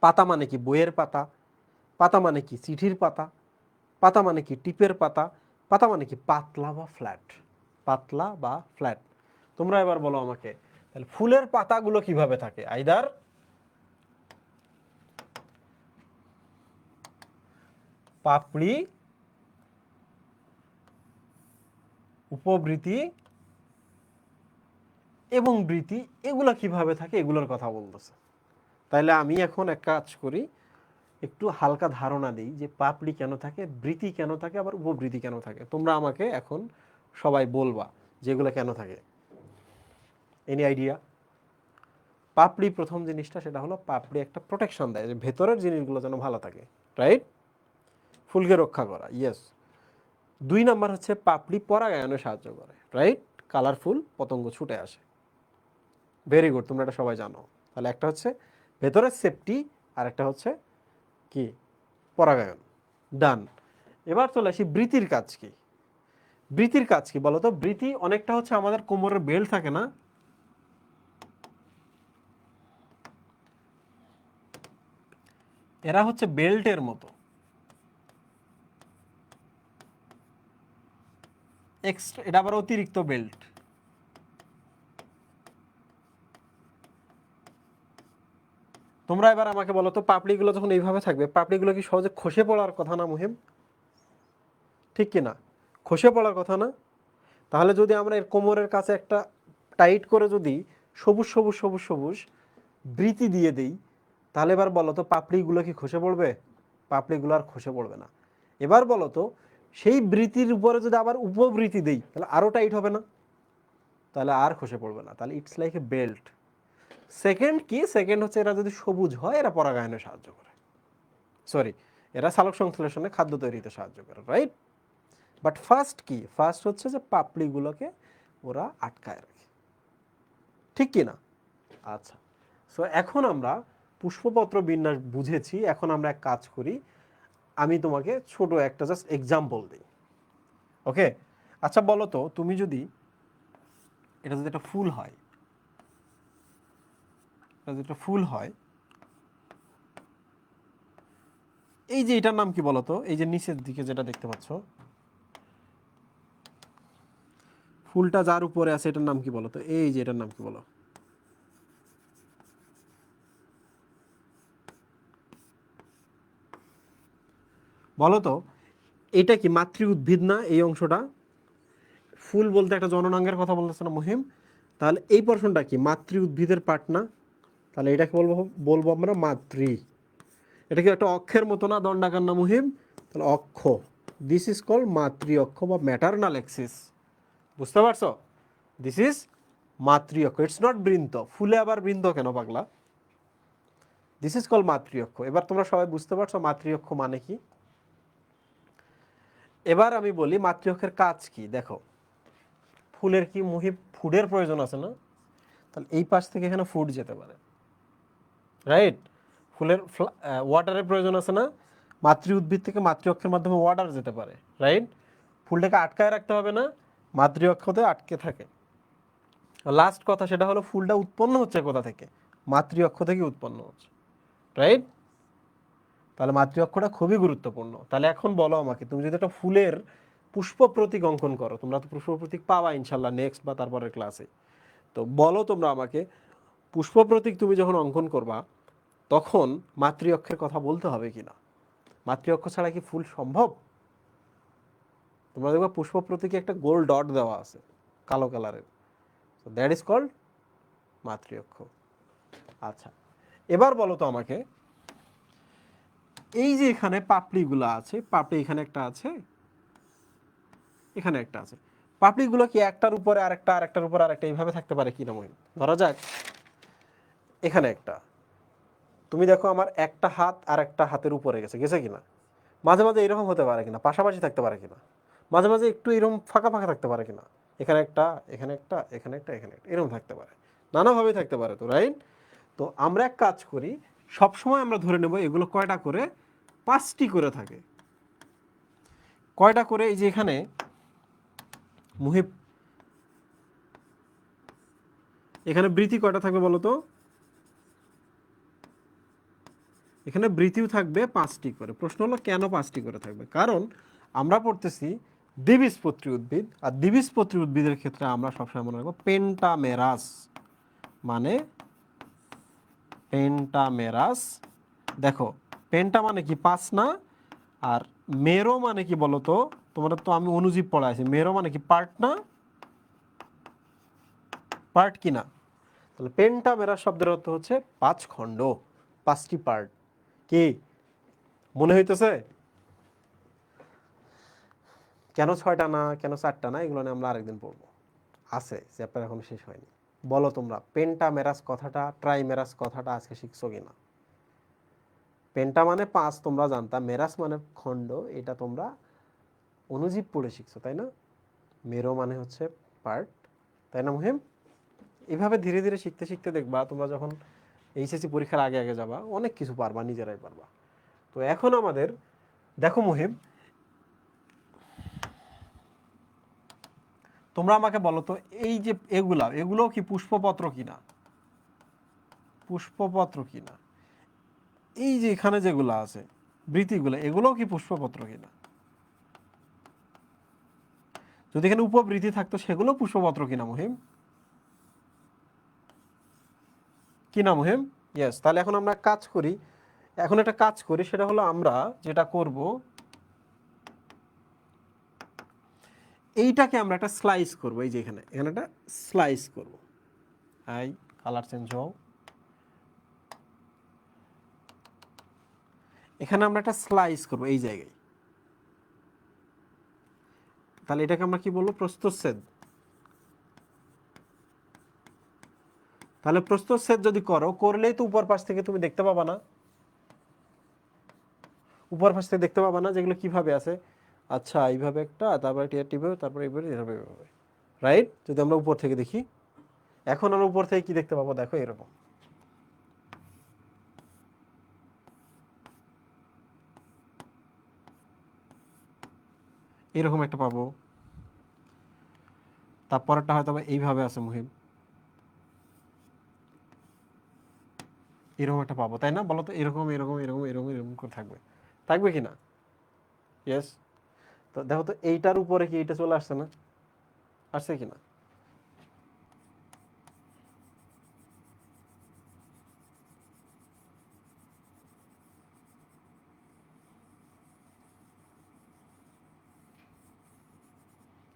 পাতা মানে কি? বইয়ের পাতা? পাতা মানে কি? চিঠির পাতা? পাতা মানে কি? টিপের পাতা? পাতা মানে কি? পাতলা বা ফ্ল্যাট, পাতলা বা ফ্ল্যাট। তোমরা এবার বলো আমাকে, তাহলে ফুলের পাতাগুলো কিভাবে থাকে? আইদার পাপড়ি, উপবৃতি এবং বৃতি, এগুলো কিভাবে থাকে এগুলোর কথা বলতেছে। তাইলে আমি এখন এক কাজ করি, একটু হালকা ধারণা দিই যে পাপড়ি কেন থাকে, বৃতি কেন থাকে, আবার উপবৃতি কেন থাকে। তোমরা আমাকে এখন সবাই বলবা যেগুলো কেন থাকে। Any idea? পাপড়ি, প্রথম জিনিসটা সেটা হলো পাপড়ি একটা প্রোটেকশন দেয়, যে ভেতরের জিনিসগুলো যেন ভালো থাকে, রাইট? ফুলকে রক্ষা করা, ইয়েস। 2 নাম্বার হচ্ছে পাপড়ি পরাগায়নে সাহায্য করে, রাইট? কালারফুল পতঙ্গ ছুটে আসে, ভেরি গুড, তোমরা এটা সবাই জানো। তাহলে একটা হচ্ছে ভেতরের সেফটি, আর একটা হচ্ছে কি? পরাগায়ন, ডান। এবার চলে আসি বৃতির কাজ কি। বৃতির কাজ কি বলতো? বৃতি অনেকটা হচ্ছে আমাদের কোমরের বেল্ট থাকে না, এরা হচ্ছে বেল্টের মতো, এক্সট্রা, এটা আবার অতিরিক্ত বেল্ট। তোমরা এবার আমাকে বলো তো, পাপড়িগুলো যখন এইভাবে থাকবে, পাপড়িগুলো কি সহজে খসে পড়ার কথা না মুহিম? ঠিক কি না? খসে পড়ার কথা না? তাহলে যদি আমরা এর কোমরের কাছে একটা টাইট করে যদি সবুজ সবুজ সবুজ সবুজ বৃতি দিয়ে দেই, তাহলে এবার বলো তো পাপড়িগুলো কি খসে পড়বে? পাপড়িগুলো আর খসে পড়বে না। এবার বলো তো সেই বৃতির উপরে যদি আবার উপবৃতি দেই, তাহলে আরও টাইট হবে না? তাহলে আর খসে পড়বে না। তাহলে it's like a belt. Second কি? সেকেন্ড হচ্ছে এরা যদি সবুজ হয়, এরা পরাগায়নে সাহায্য করে, সরি, এরা সালোক সংশ্লেষণে খাদ্য তৈরিতে সাহায্য করে, রাইট? বাট ফার্স্ট কি? ফার্স্ট হচ্ছে যে পাপড়িগুলোকে ওরা আটকায় রাখে, ঠিক কি না? আচ্ছা, সো এখন আমরা পুষ্পপত্র বিন্যাস বুঝেছি। এখন আমরা এক কাজ করি, আমি তোমাকে ছোট একটা জাস্ট এক্সাম্পল দিই, ওকে? আচ্ছা বলো তো, তুমি যদি এটা যদি একটা ফুল হয়, এটা যদি একটা ফুল হয়, এই যে এটার নাম কি বলো তো? এই যে নিচের দিকে যেটা দেখতে পাচ্ছ, ফুলটা যার উপরে আছে, এটার নাম কি বলো তো? এই যে এটার নাম কি বলো? বলো তো, এটা কি মাতৃ উদ্ভিদ না? এই অংশটা ফুল বলতে একটা জননাঙ্গের কথা বলতেছে না মুহিম? তাহলে এই পোর্শনটা কি মাতৃ উদ্ভিদের পার্ট না? তাহলে এটাকে বলবো বলবো আমরা মাতৃ। এটা কি একটা অক্ষের মতো না, দণ্ডাকার না মুহিম? তাহলে অক্ষ, দিস ইজ কল্ড মাতৃ অক্ষ বা ম্যাটারনাল এক্সিস। বুঝতে পারছো? দিস ইজ মাতৃ অক্ষ, ইটস নট বৃন্ত। ফুলে আবার বৃন্ত কেন পাগলা? দিস ইজ কল্ড মাতৃ অক্ষ। এবার তোমরা সবাই বুঝতে পারছো মাতৃ অক্ষ মানে কি? এবার আমি বলি মাতৃ অক্ষের কাজ কি। দেখো, ফুলের কি মুহিব ফুডের প্রয়োজন আছে না? তাহলে এই পাশ থেকে এখানে ফুড যেতে পারে, রাইট? ফুলের ওয়াটারের প্রয়োজন আছে না? মাতৃ উদ্ভিদ থেকে মাতৃ অক্ষের মাধ্যমে ওয়াটার যেতে পারে, রাইট? ফুলটাকে আটকায় রাখতে হবে না? মাতৃ অক্ষতে আটকে থাকে। লাস্ট কথা সেটা হলো, ফুলটা উৎপন্ন হচ্ছে কোথা থেকে? মাতৃ অক্ষ থেকে উৎপন্ন হচ্ছে, রাইট? তাহলে মাতৃ অক্ষটা খুবই গুরুত্বপূর্ণ। তাহলে এখন বলো আমাকে, তুমি যদি একটা ফুলের পুষ্প প্রতীক অঙ্কন করো, তোমরা তো পুষ্প প্রতীক পাবা ইনশাল্লাহ নেক্সট বা তারপরের ক্লাসে। তো বলো তোমরা আমাকে, পুষ্প প্রতীক তুমি যখন অঙ্কন করবা, তখন মাতৃ অক্ষের কথা বলতে হবে কিনা? মাতৃ অক্ষ ছাড়া কি ফুল সম্ভব? তোমরা দেখবা পুষ্প প্রতীকে একটা গোল ডট দেওয়া আছে কালো কালারের, দ্যাট ইজ কল্ড মাতৃ অক্ষ। আচ্ছা, এবার বলো তো আমাকে, এই যে এখানে পাপড়িগুলো আছে, পাপড়ি এখানে একটা আছে, এখানে একটা আছে, পাপড়িগুলো কি একটার উপরে আরেকটা, আরেকটার উপরে আরেকটা এইভাবে থাকতে পারে কিনা? মহিন, ধরা যাক এখানে একটা, তুমি দেখো আমার একটা হাত আর একটা হাতের উপরে গেছে, গেছে কিনা? মাঝে মাঝে এরকম হতে পারে কিনা? পাশাপাশি থাকতে পারে কিনা? মাঝে মাঝে একটু এরকম ফাঁকা ফাঁকা থাকতে পারে কিনা? এখানে একটা, এখানে একটা, এখানে একটা, এখানে একটা, এরকম থাকতে পারে, নানাভাবেই থাকতে পারে, তো রাইট? তো আমরা এক কাজ করি, সবসময় আমরা ধরে নেব এগুলো কয়টা করে? 5টি করে থাকে। কয়টা করে? এই যে এখানে মুহিব, এখানে বৃতি কয়টা থাকবে বলো তো? এখানে বৃতিও থাকবে 5টি করে। প্রশ্ন হলো কেন 5টি করে থাকবে? কারণ আমরা পড়তেছি দ্বিবীজপত্রী উদ্ভিদ, আর দ্বিবীজপত্রী উদ্ভিদের ক্ষেত্রে আমরা সবসময় মনে রাখবো পেন্টামেরাস, মানে পেন্টামেরাস। দেখো, পেন্টা মানে কি? 5 না? আর মেরো মানে কি বলো তো? তোমরা তো, আমি অনুজীব পড়াইছি, মেরো মানে কি? পার্ট না? পার্ট কি না? তাহলে পেন্টামেরাস শব্দের অর্থ হচ্ছে 5 খণ্ড, 5টি পার্ট। কি মনে হইতেছে? কেন 6টা না, কেন 4টা না, এগুলো নিয়ে আমরা আরেকদিন পড়বো, আছে চ্যাপ্টার এখন শেষ হয়নি। বলো তোমরা পেন্টামেরাস কথাটা, ট্রাইমেরাস কথাটা আজকে শিখছো কিনা? পেন্টা মানে 5 তোমরা জানতা, মেরাস মানে খণ্ড, এটা তোমরা অনুজীব পড়ে শিখছো, তাই না? মেরো মানে হচ্ছে পার্ট, তাই না মুহিম? এইভাবে ধীরে ধীরে শিখতে শিখতে দেখবা তোমরা যখন এইচএসসি পরীক্ষার আগে আগে যাবা, অনেক কিছু পারবা, নিজেরাই পারবা। তো এখন আমাদের দেখো মুহিম, তোমরা আমাকে বলো তো, এই যে এগুলো কি পুষ্পপত্র কিনা? পুষ্পপত্র কিনা? এই যে এখানে যেগুলো আছে বৃতিগুলো, এগুলোও কি পুষ্পপত্র কিনা? যদি এখানে উপবৃতি থাকতো, সেগুলো পুষ্পপত্র কিনা মুহিম? কিনা মুহিম? ইয়েস, তাহলে এখন আমরা কাজ করি, এখন একটা কাজ করি, সেটা হলো আমরা যেটা করব, এইটাকে আমরা একটা স্লাইস করব, এই যে এখানে এখানে একটা স্লাইস করব। আই কালার চেঞ্জ হও, এখানে আমরা একটা স্লাইস করব এই জায়গায়। তাহলে এটাকে আমরা কি বলবো, প্রস্থচ্ছেদ। তাহলে প্রস্থচ্ছেদ যদি করো, করলেই তো উপর পাশ থেকে তুমি দেখতে পাবা না, উপর পাশ থেকে দেখতে পাবা না যেগুলো কিভাবে আছে। আচ্ছা, এইভাবে একটা, তারপরে টিপে, তারপরে এইভাবে এইভাবে এইভাবে, রাইট? যদি আমরা উপর থেকে দেখি, এখন আমরা উপর থেকে কি দেখতে পাবো, দেখো এরকম, এরকম একটা পাবো। তারপরটা হয়তো এইভাবে আছে মুহিব, এরকম একটা পাবো, তাই না? বলো তো, এরকম এরকম এরকম এরকম এরকম করে থাকবে, থাকবে কি না? ইয়েস। তো দেখো তো এইটার উপরে কি এটা চলে আসছে না, আসছে কি না?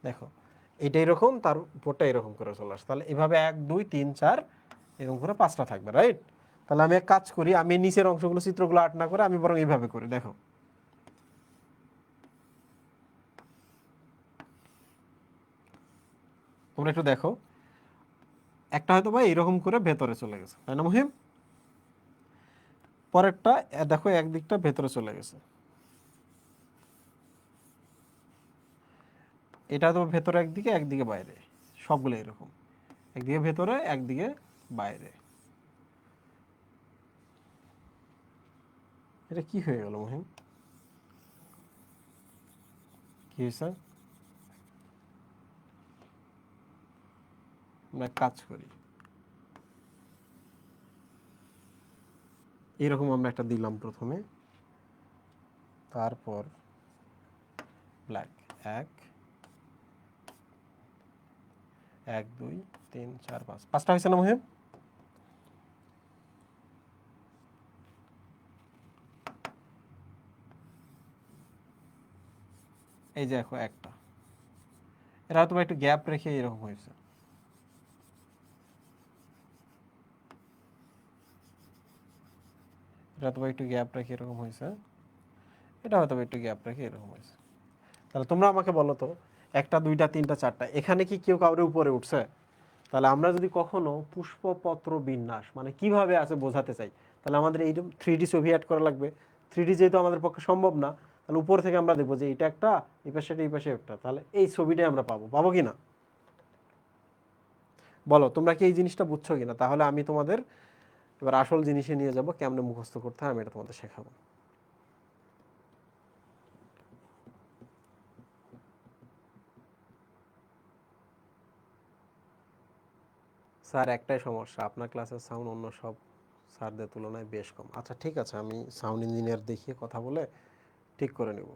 দেখো এইটা এরকম, তার উপরটা এরকম করে চলে আসছে, তাহলে এভাবে 1 2 3 4 এরকম করে 5টা থাকবে, রাইট? তাহলে আমি এক কাজ করি, আমি নিচের অংশগুলো চিত্রগুলো আর্ট না করে আমি বরং এইভাবে করি, দেখো তোমরা একটু দেখো, একটা হয়তো বা এরকম করে ভেতরে চলে গেছে, তাই না মুহিম? পরেরটা দেখো একদিকটা ভেতরে চলে গেছে, এটা তো ভেতরে একদিকে, একদিকে বাইরে, সবগুলো এরকম, একদিকে ভেতরে একদিকে বাইরে। এটা কি হয়ে গেল মহিম, কি হয়েছে? আমরা এক কাজ করি, এরকম আমরা একটা দিলাম প্রথমে, তারপর ব্ল্যাক, 1 1 2 3 4 5, 5টা হয়েছে না মহিম? এই যে দেখো একটা, এটা হয়তো একটু গ্যাপ রেখে এরকম হয়েছে, এটা হয়তো একটু গ্যাপ রেখে এরকম হয়েছে, এটা হয়তো একটু গ্যাপ রেখে এরকম হয়েছে। তাহলে তোমরা আমাকে বলো তো, 1টা 2টা 3টা 4টা, এখানে কি কেউ কাউরে উপরে উঠছে? তাহলে আমরা যদি কখনো পুষ্পপত্র বিন্যাস মানে কিভাবে আছে বোঝাতে চাই, তাহলে আমাদের এই 3D ছবি অ্যাড করা লাগবে। 3D যেহেতু আমাদের পক্ষে সম্ভব না, তাহলে উপর থেকে আমরা দেখবো যে এটা একটা, এই পাশে এটা, এই পাশে একটা, তাহলে এই ছবিটাই আমরা পাবো, পাবো কি না? বলো তোমরা কি এই জিনিসটা বুঝছো কিনা? তাহলে আমি তোমাদের এবার আসল জিনিসে নিয়ে যাব, কেমনে মুখস্থ করতে হয় আমি এটা তোমাদের শেখাবো। স্যার একটাই সমস্যা, আপনার ক্লাসের সাউন্ড অন্য সব স্যারদের তুলনায় বেশ কম। আচ্ছা ঠিক আছে, আমি সাউন্ড ইঞ্জিনিয়ার দেখিয়ে কথা বলে ঠিক করে নেব।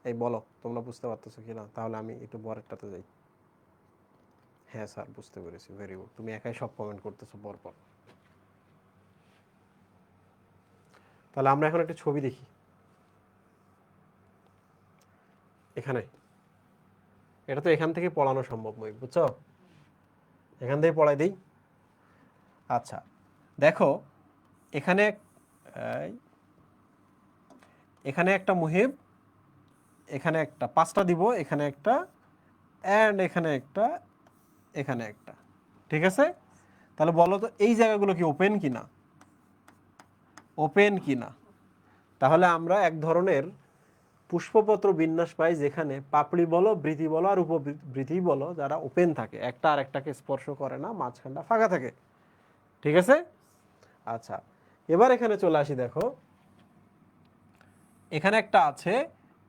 এই বলো তোমরা বুঝতে পারতেছো কি না? তাহলে আমি একটু পরেরটাতে যাই। হ্যাঁ স্যার বুঝতে পেরেছি, ভেরি গুড, তুমি একাই সব কমেন্ট করতেছো পরপর। তাহলে আমরা এখন একটা ছবি দেখি, এখানে এটা তো এখান থেকে পড়ানো সম্ভব নয়, বুঝছো? এখান থেকে পড়াই দিই। আচ্ছা দেখো, এখানে এই, এখানে একটা মুহিব, এখানে একটা, 5টা দিব, এখানে একটা, অ্যান্ড এখানে একটা, এখানে একটা, ঠিক আছে? তাহলে বলো তো এই জায়গাগুলো কি ওপেন কিনা, ওপেন কিনা? তাহলে আমরা এক ধরনের পুষ্পপত্র বিন্যাস পাই যেখানে পাপড়ি বলো, বৃতি বলো আর উপবৃতি বলো, যারা ওপেন থাকে, একটা আর একটাকে স্পর্শ করে না, মাঝখানটা ফাঁকা থাকে, ঠিক আছে? আচ্ছা এবার এখানে চলে আসি, দেখো এখানে একটা আছে,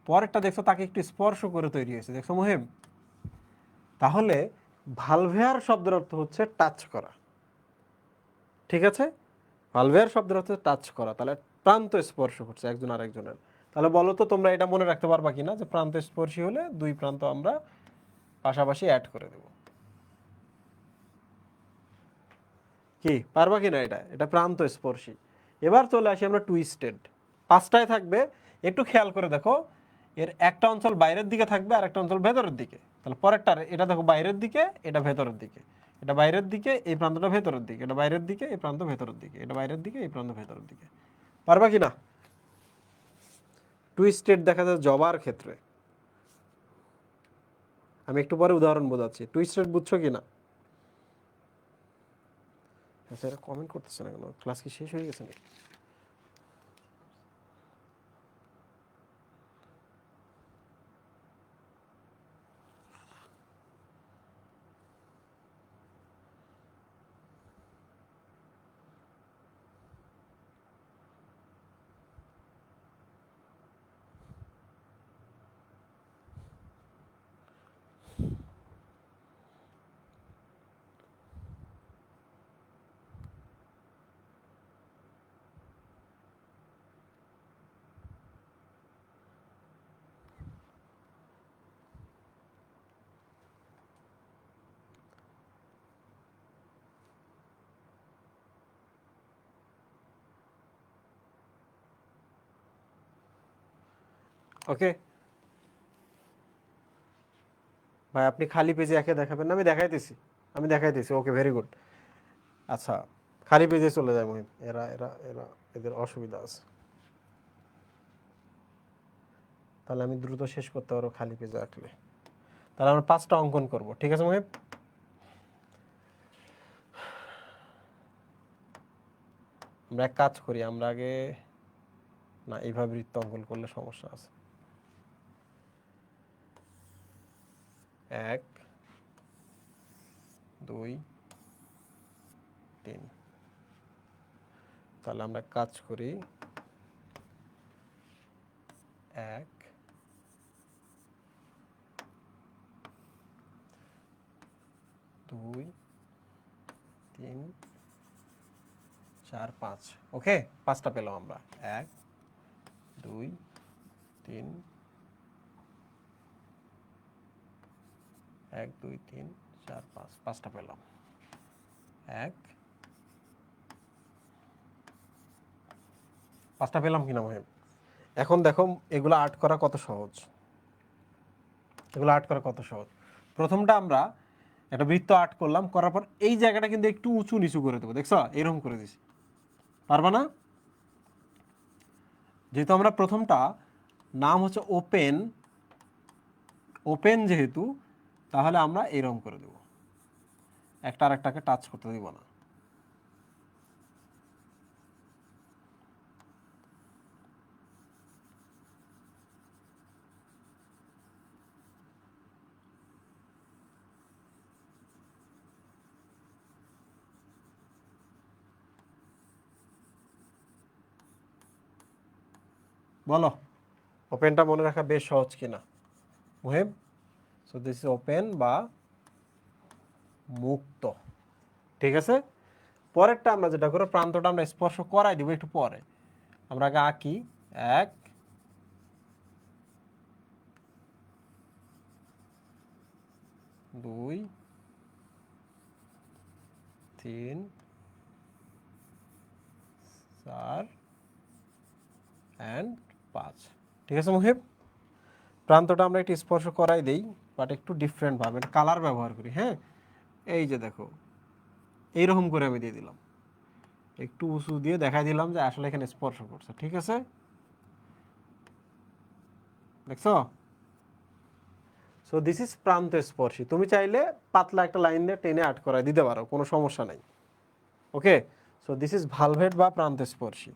পরেরটা দেখছো তাকে একটু স্পর্শ করে তৈরি হয়েছে, দেখছো মুহিম? তাহলে ভালভেয়ার শব্দের অর্থ হচ্ছে টাচ করা, ঠিক আছে? ভালভেয়ার শব্দের অর্থ টাচ করা, তাহলে প্রান্ত স্পর্শ করছে একজন আরেকজনের। তাহলে বলো তো তোমরা এটা মনে রাখতে পারবা কিনা যে প্রান্ত স্পর্শী হলে দুই প্রান্ত আমরা পাশাপাশি অ্যাড করে দেব। কি পারবা কিনা? এটা প্রান্ত স্পর্শী। এবার চলে আসি আমরা টুইস্টেড। পাঁচটায় থাকবে, একটু খেয়াল করে দেখো, এর একটা অঞ্চল বাইরের দিকে থাকবে আর একটা অঞ্চল ভেতরের দিকে। তাহলে পরেরটা এটা দেখো বাইরের দিকে, এটা ভেতরের দিকে, এটা বাইরের দিকে, এই প্রান্তটা ভেতরের দিকে, এটা বাইরের দিকে, এই প্রান্ত ভেতরের দিকে, এটা বাইরের দিকে, এই প্রান্ত ভেতরের দিকে। পারবা কিনা? টুইস্টেড দেখা যায় জবার ক্ষেত্রে। আমি একটু পরে উদাহরণ বোঝাচ্ছি। টুইস্টেড বুঝছো কিনা? আচ্ছা, এটা কমেন্ট করতেছে না কেন? ক্লাস কি শেষ হয়ে গেছে নাকি? ওকে ভাই, আপনি খালি পেজে একে দেখাবেন না? আমি দেখাইতেছি। ওকে, ভেরি গুড। আচ্ছা, খালি পেজে চলে যায় মহিম। এরা এরা এরা এদের অসুবিধা আছে। তাহলে আমি দ্রুত শেষ করতে পারবো খালি পেজে আঁকলে। তাহলে আমরা পাঁচটা অঙ্কন করব, ঠিক আছে মহিম? আমরা এক কাজ করি, আমরা আগে না এইভাবে বৃত্ত অঙ্কন করলে সমস্যা আছে। 1 2 3। তাহলে আমরা কাজ করি 1 2 3 4 5। ওকে, পাঁচটা পেলাম আমরা। 1 2 3 1 2 3 4 5, পাঁচটা পেলাম। 1 পাঁচটা পেলাম কিনা মহিম? এখন দেখো এগুলো আর্ট করা কত সহজ। প্রথমটা আমরা একটা বৃত্ত আর্ট করলাম, করার পর এই জায়গাটা কিন্তু একটু উঁচু নিচু করে দেবো। দেখছো, এরকম করে দিছি। পারবা না? যেহেতু আমরা প্রথমটা নাম হচ্ছে ওপেন যেহেতু, তাহলে আমরা এরকম করে দেব, একটা আর একটাকে টাচ করতে দিব না। বলো, ওপেনটা মনে রাখা বেশ সহজ কিনা Muhib? So this is open বা মুক্ত, ঠিক আছে? পরেরটা আমরা যেটা করব, প্রান্তটা আমরা স্পর্শ করাই দিব একটু পরে। আমরা আগে আঁকি 1 2 3 4 and 5। ঠিক আছে মুহিব? প্রান্তটা আমরা একটু স্পর্শ করাই দেই, বাট একটু ডিফারেন্ট ভাবে কালার ব্যবহার করি। হ্যাঁ, এই যে দেখো, এইরকম করে আমি দিয়ে দিলাম, একটু উঁচু দিয়ে দেখাই দিলাম যে আসলে এখানে স্পর্শ করছে। ঠিক আছে, দেখছো? সো দিস ইজ প্রান্ত স্পর্শী। তুমি চাইলে পাতলা একটা লাইন দিয়ে টেনে আট করাই দিতে পারো, কোনো সমস্যা নাই। ওকে, সো দিস ইজ ভালভেট বা প্রান্ত স্পর্শী।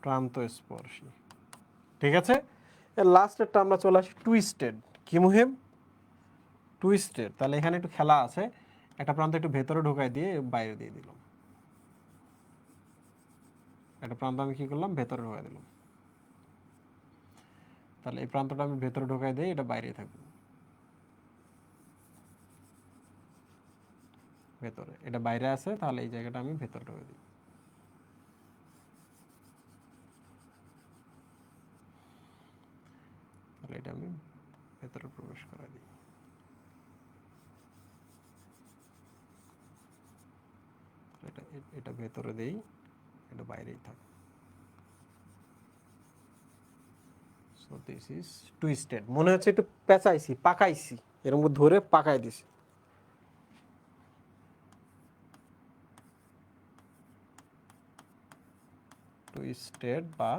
প্রান্ত স্পর্শী, ঠিক আছে? এর লাস্টেরটা আমরা চলে আসি টুইস্টেড। কি মুহিম? টুইস্টেড। তাহলে এখানে একটু খেলা আছে, একটা প্রান্ত একটু ভেতরে ঢোকাই দিয়ে বাইরে দিয়ে দিলাম, একটা প্রান্ত আমি কি করলাম, ভেতরে ঢোকাই দিলাম। তাহলে এই প্রান্তটা আমি ভেতরে ঢোকাই দিই, এটা বাইরে থাকবে। ভেতরে, এটা বাইরে আছে, তাহলে এই জায়গাটা আমি ভেতরে ঢুকে দিই। তাহলে এটা আমি ভেতরে প্রবেশ করে দিই। এটা এটা ভেতরে দেই, এটা বাইরেই থাকে। So this is twisted. মনে হচ্ছে একটু পেঁচাইছি, পাকাইছি, এরকম ধরে পাকাই দিছি। টুইস্টেড বা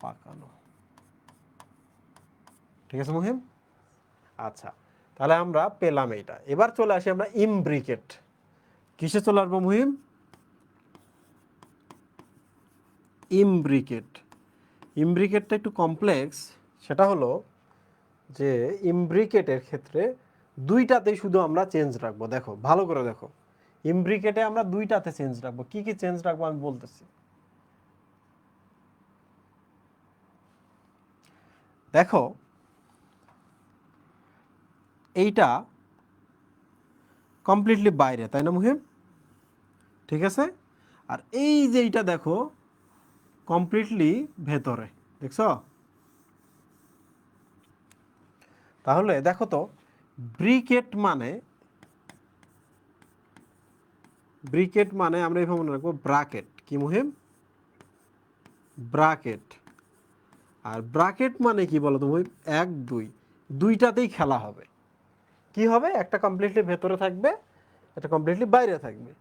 পাকানো। ঠিক আছে মুহিম? আচ্ছা, তাহলে আমরা পেলাম এইটা। এবার চলে আসি আমরা ইমব্রিকেট। কিসে চলে আসবো মুহিম? ইমব্রিকেট। ইমব্রিকেটটা একটু কমপ্লেক্স। সেটা হলো যে ইমব্রিকেটের ক্ষেত্রে দুইটাতেই শুধু আমরা চেঞ্জ রাখবো। দেখো, ভালো করে দেখো, ইমব্রিকেটে আমরা দুইটাতে চেঞ্জ রাখবো। কি কি চেঞ্জ রাখবো আমি বলতেছি। দেখো, এইটা কমপ্লিটলি বাইরে, তাই না মুহিম? ঠিক আছে। আর এই যে এইটা দেখো কমপ্লিটলি ভেতরে, দেখছো? তাহলে দেখো তো, ব্রিকেট মানে আমরা এইভাবে মনে রাখবো ব্রাকেট। কি মুহিম? ব্রাকেট। আর ব্রাকেট মানে কি বলো তো মুহিম? 1 2, দুইটাতেই খেলা হবে। কি হবে? একটা কমপ্লিটলি ভেতরে থাকবে, একটা কমপ্লিটলি বাইরে থাকবে।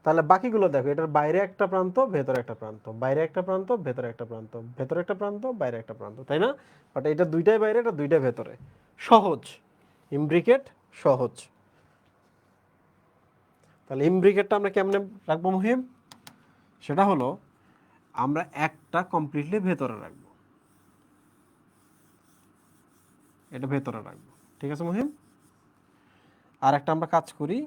তাহলে বাকিগুলো দেখো, এটার বাইরে একটা প্রান্ত, ভেতরে একটা প্রান্ত, বাইরে একটা প্রান্ত, ভেতরে একটা প্রান্ত, ভেতরে একটা প্রান্ত, বাইরে একটা প্রান্ত, তাই না? বাট এটা দুইটাই বাইরে, এটা দুইটাই ভেতরে। সহজ, ইমব্রিকেট সহজ। তাহলে ইমব্রিকেটটা আমরা কেমনে রাখবো মুহিম? সেটা হলো আমরা একটা কমপ্লিটলি ভেতরে রাখবো, এটা ভেতরে রাখবো। ঠিক আছে মুহিম? আর একটা আমরা কাজ করি,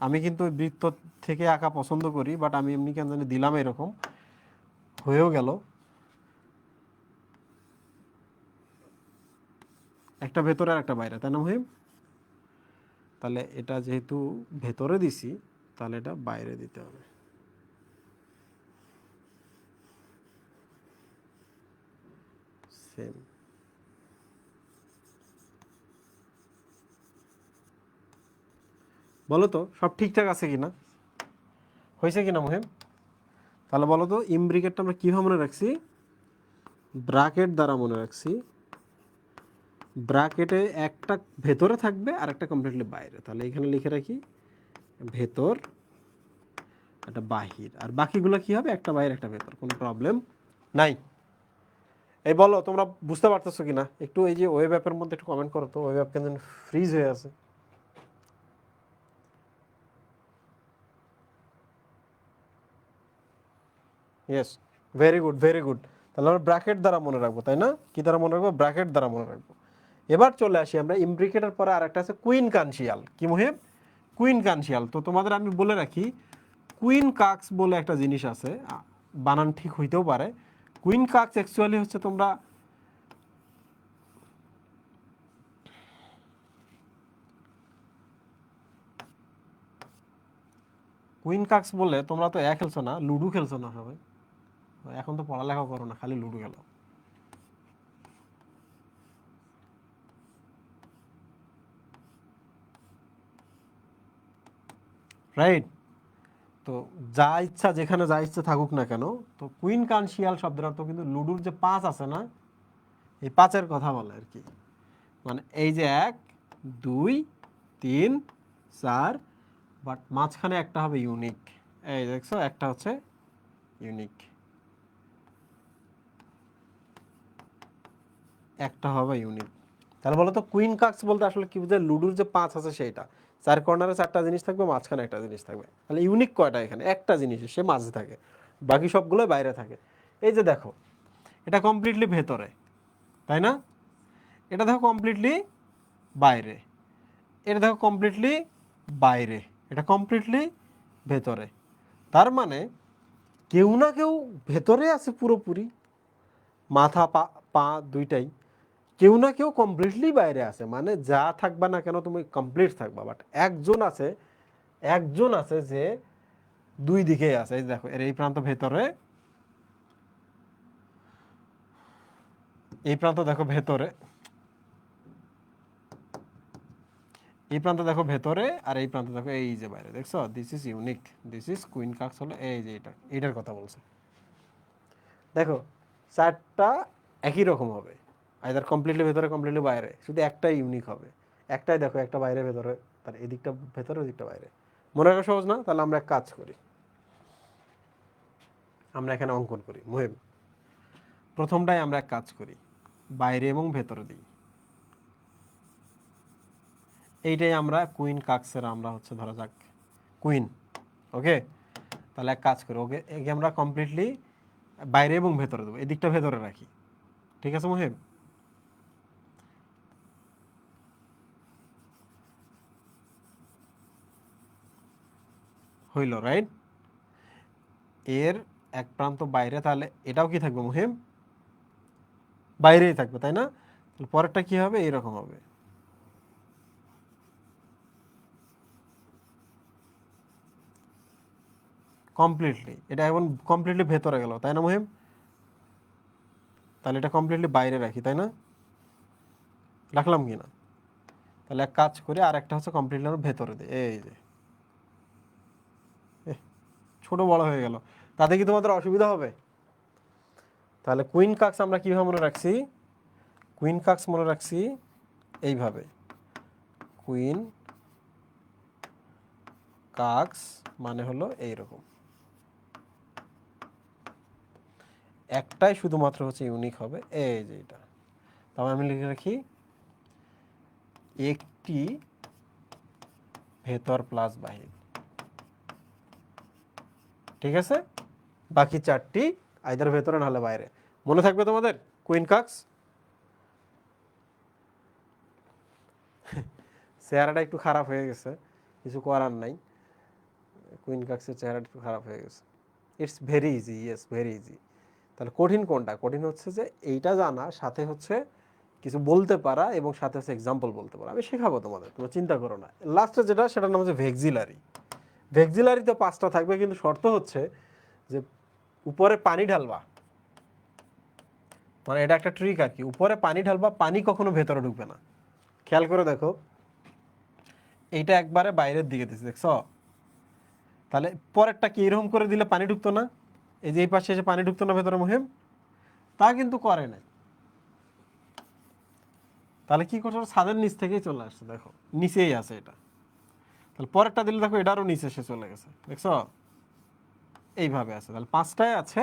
আমি কিন্তু বৃত্ত থেকে আঁকা পছন্দ করি, বাট আমি এমনি কেন জানি দিলাম, এরকম হয়েও গেল। একটা ভেতরে আর একটা বাইরে, তাই না মুহিম? তাহলে এটা যেহেতু ভেতরে দিছি, তাহলে এটা বাইরে দিতে হবে। সেম। বলো তো সব ঠিকঠাক আছে কিনা, হয়েছে কিনা মুহিম? তাহলে বলো তো, ইমব্রিকেটটা আমরা কীভাবে মনে রাখছি? ব্রাকেট দ্বারা মনে রাখছি। ব্রাকেটে একটা ভেতরে থাকবে আর একটা কমপ্লিটলি বাইরে। তাহলে এখানে লিখে রাখি ভেতর, একটা বাহির, আর বাকিগুলো কি হবে? একটা বাইরে একটা ভেতর, কোনো প্রবলেম নাই। এই বলো তোমরা বুঝতে পারতেছো কিনা? একটু এই যে ওয়েব অ্যাপের মধ্যে একটু কমেন্ট করো তো, ওয়েব অ্যাপ কেন ফ্রিজ হয়ে আছে। Yes, very good, very good. তাহলে আমরা ব্র্যাকেট দ্বারা মনে রাখবো, তাই না? কি দ্বারা মনে রাখবো? ব্র্যাকেট দ্বারা মনে রাখবো। এবার চলে আসি আমরা ইমব্রিকেটের পরে আরেকটা আছে কুইন কানশিয়াল। কি মুহিম? কুইন কানশিয়াল। তো তোমাদের আমি বলে রাখি, কুইন কাক্স বলে একটা জিনিস আছে, বানান ঠিক হইতেও পারে। কুইন কাক্স অ্যাকচুয়ালি হচ্ছে, তোমরা কুইন কাক্স বলে, তোমরা তো খেলছো না, লুডো খেলছো না সবাই? এখন তো পড়ালেখা করো না, খালি লুডো খেলো, রাইট? তো যা ইচ্ছা, যেখানে যা ইচ্ছা থাকুক না কেন, তো কুইন কানশিয়াল শব্দের অর্থ কিন্তু লুডুর যে 5 আছে না, এই 5-এর কথা বলে আর কি। মানে এই যে 1 2 3 4, বাট মাঝখানে একটা হবে ইউনিক। এই দেখছো, একটা হচ্ছে ইউনিক, একটা হবে ইউনিক। তাহলে বলো তো কুইন কাক্স বলতে আসলে কি বোঝায়? লুডুর যে 5 আছে সেইটা, 4 কর্নারে 4টা জিনিস থাকবে, মাঝখানে একটা জিনিস থাকবে। তাহলে ইউনিক কয়টা? এখানে একটা জিনিস সে মাঝে থাকে, বাকি সবগুলো বাইরে থাকে। এই যে দেখো, এটা কমপ্লিটলি ভেতরে, তাই না? এটা দেখো কমপ্লিটলি বাইরে, এটা দেখো কমপ্লিটলি বাইরে, এটা কমপ্লিটলি ভেতরে। তার মানে কেউ না কেউ ভেতরে আছে পুরোপুরি, মাথা পা পা দুইটাই। কেউ না কেউ কমপ্লিটলি বাইরে আছে, মানে যা থাকবা না কেন তুমি কমপ্লিট থাকবা, বাট একজন আছে যে দুই দিকেই আছে। এই দেখো এর এই প্রান্ত ভেতরে, এই প্রান্ত দেখো ভেতরে, এই প্রান্ত দেখো ভেতরে, আর এই প্রান্ত দেখো এই যে বাইরে। দেখছো, this is unique, this is quincunx হলো এই যে এইটার কথা বলছে। দেখো চারটা একই রকম হবে, আইদার কমপ্লিটলি ভেতরে কমপ্লিটলি বাইরে, শুধু একটাই ইউনিক হবে। একটাই দেখো, একটা বাইরে ভেতরে, তার এদিকটা ভেতরে ওদিকটা বাইরে। মনে রাখা সহজ না? তাহলে আমরা এক কাজ করি, আমরা এখানে অঙ্কন করি মুহিম। প্রথমটাই আমরা এক কাজ করি, বাইরে এবং ভেতরে দিই। এইটাই আমরা কুইন কাক্সের, আমরা হচ্ছে ধরা যাক কুইন। ওকে, তাহলে এক কাজ করি, ওকে একে আমরা কমপ্লিটলি বাইরে এবং ভেতরে দেবো, এদিকটা ভেতরে রাখি। ঠিক আছে মুহিম? হইল, রাইট? এর এক প্রান্ত বাইরে, তাহলে এটাও কি থাকবে মুহিম? বাইরেই থাকবে, তাই না? তাহলে পরেরটা কি হবে? এইরকম হবে। কমপ্লিটলি, এটা এখন কমপ্লিটলি ভেতরে গেল, তাই না মুহিম? তাহলে এটা কমপ্লিটলি বাইরে রাখি, তাই না? রাখলাম কি না? তাহলে এক কাজ করি, আর একটা হচ্ছে কমপ্লিটলি আমরা ভেতরে দিই। এই যে ছোট বড় হয়ে গেল, তাতে কি তোমাদের অসুবিধা হবে? তাহলে কুইন কাক্স আমরা কিভাবে মনে রাখছি? কুইন কাক্স মনে রাখছি এইভাবে, কুইন কাক্স মানে হলো এইরকম, একটাই শুধুমাত্র হচ্ছে ইউনিক হবে, এই যে এটা। তাহলে আমি লিখে রাখি একটি ভেতর প্লাস বাহির। ঠিক আছে, বাকি চারটি আইদার ভেতরে নাহলে বাইরে। মনে থাকবে তোমাদের কুইন কাক্স? চেহারাটা একটু খারাপ হয়ে গেছে, কিছু করার নাই, কুইন কাক্সের চেহারাটা একটু খারাপ হয়ে গেছে। It's very easy, yes very easy. তাহলে কঠিন কোনটা? কঠিন হচ্ছে যে এইটা জানা, সাথে হচ্ছে কিছু বলতে পারা, এবং সাথে হচ্ছে এক্সাম্পল বলতে পারা। আমি শেখাবো তোমাদের, তোমরা চিন্তা করো না। লাস্টে যেটা, সেটার নাম হচ্ছে ভেক্সিলারি। ভেক্সিলারিতে 5টা থাকবে, কিন্তু শর্ত হচ্ছে যে উপরে পানি ঢালবা, মানে এটা একটা ট্রিক আর কি, উপরে পানি ঢালবা, পানি কখনো ভেতরে ঢুকবে না। খেয়াল করে দেখো, এইটা একবারে বাইরের দিকে দিচ্ছে, দেখছো? তাহলে পরেরটা কি এরকম করে দিলে পানি ঢুকতো না? এই যে এই পাশে এসে পানি ঢুকতো না ভেতরে মুহিম? তা কিন্তু করে নাই। তাহলে কি করছো? ছাদের নিচ থেকেই চলে আসছে, দেখো নিচেই আছে এটা। তাহলে পরেরটা দিলে দেখো এটারও নিচে এসে চলে গেছে, দেখছো? এইভাবে আছে। তাহলে 5টায় আছে,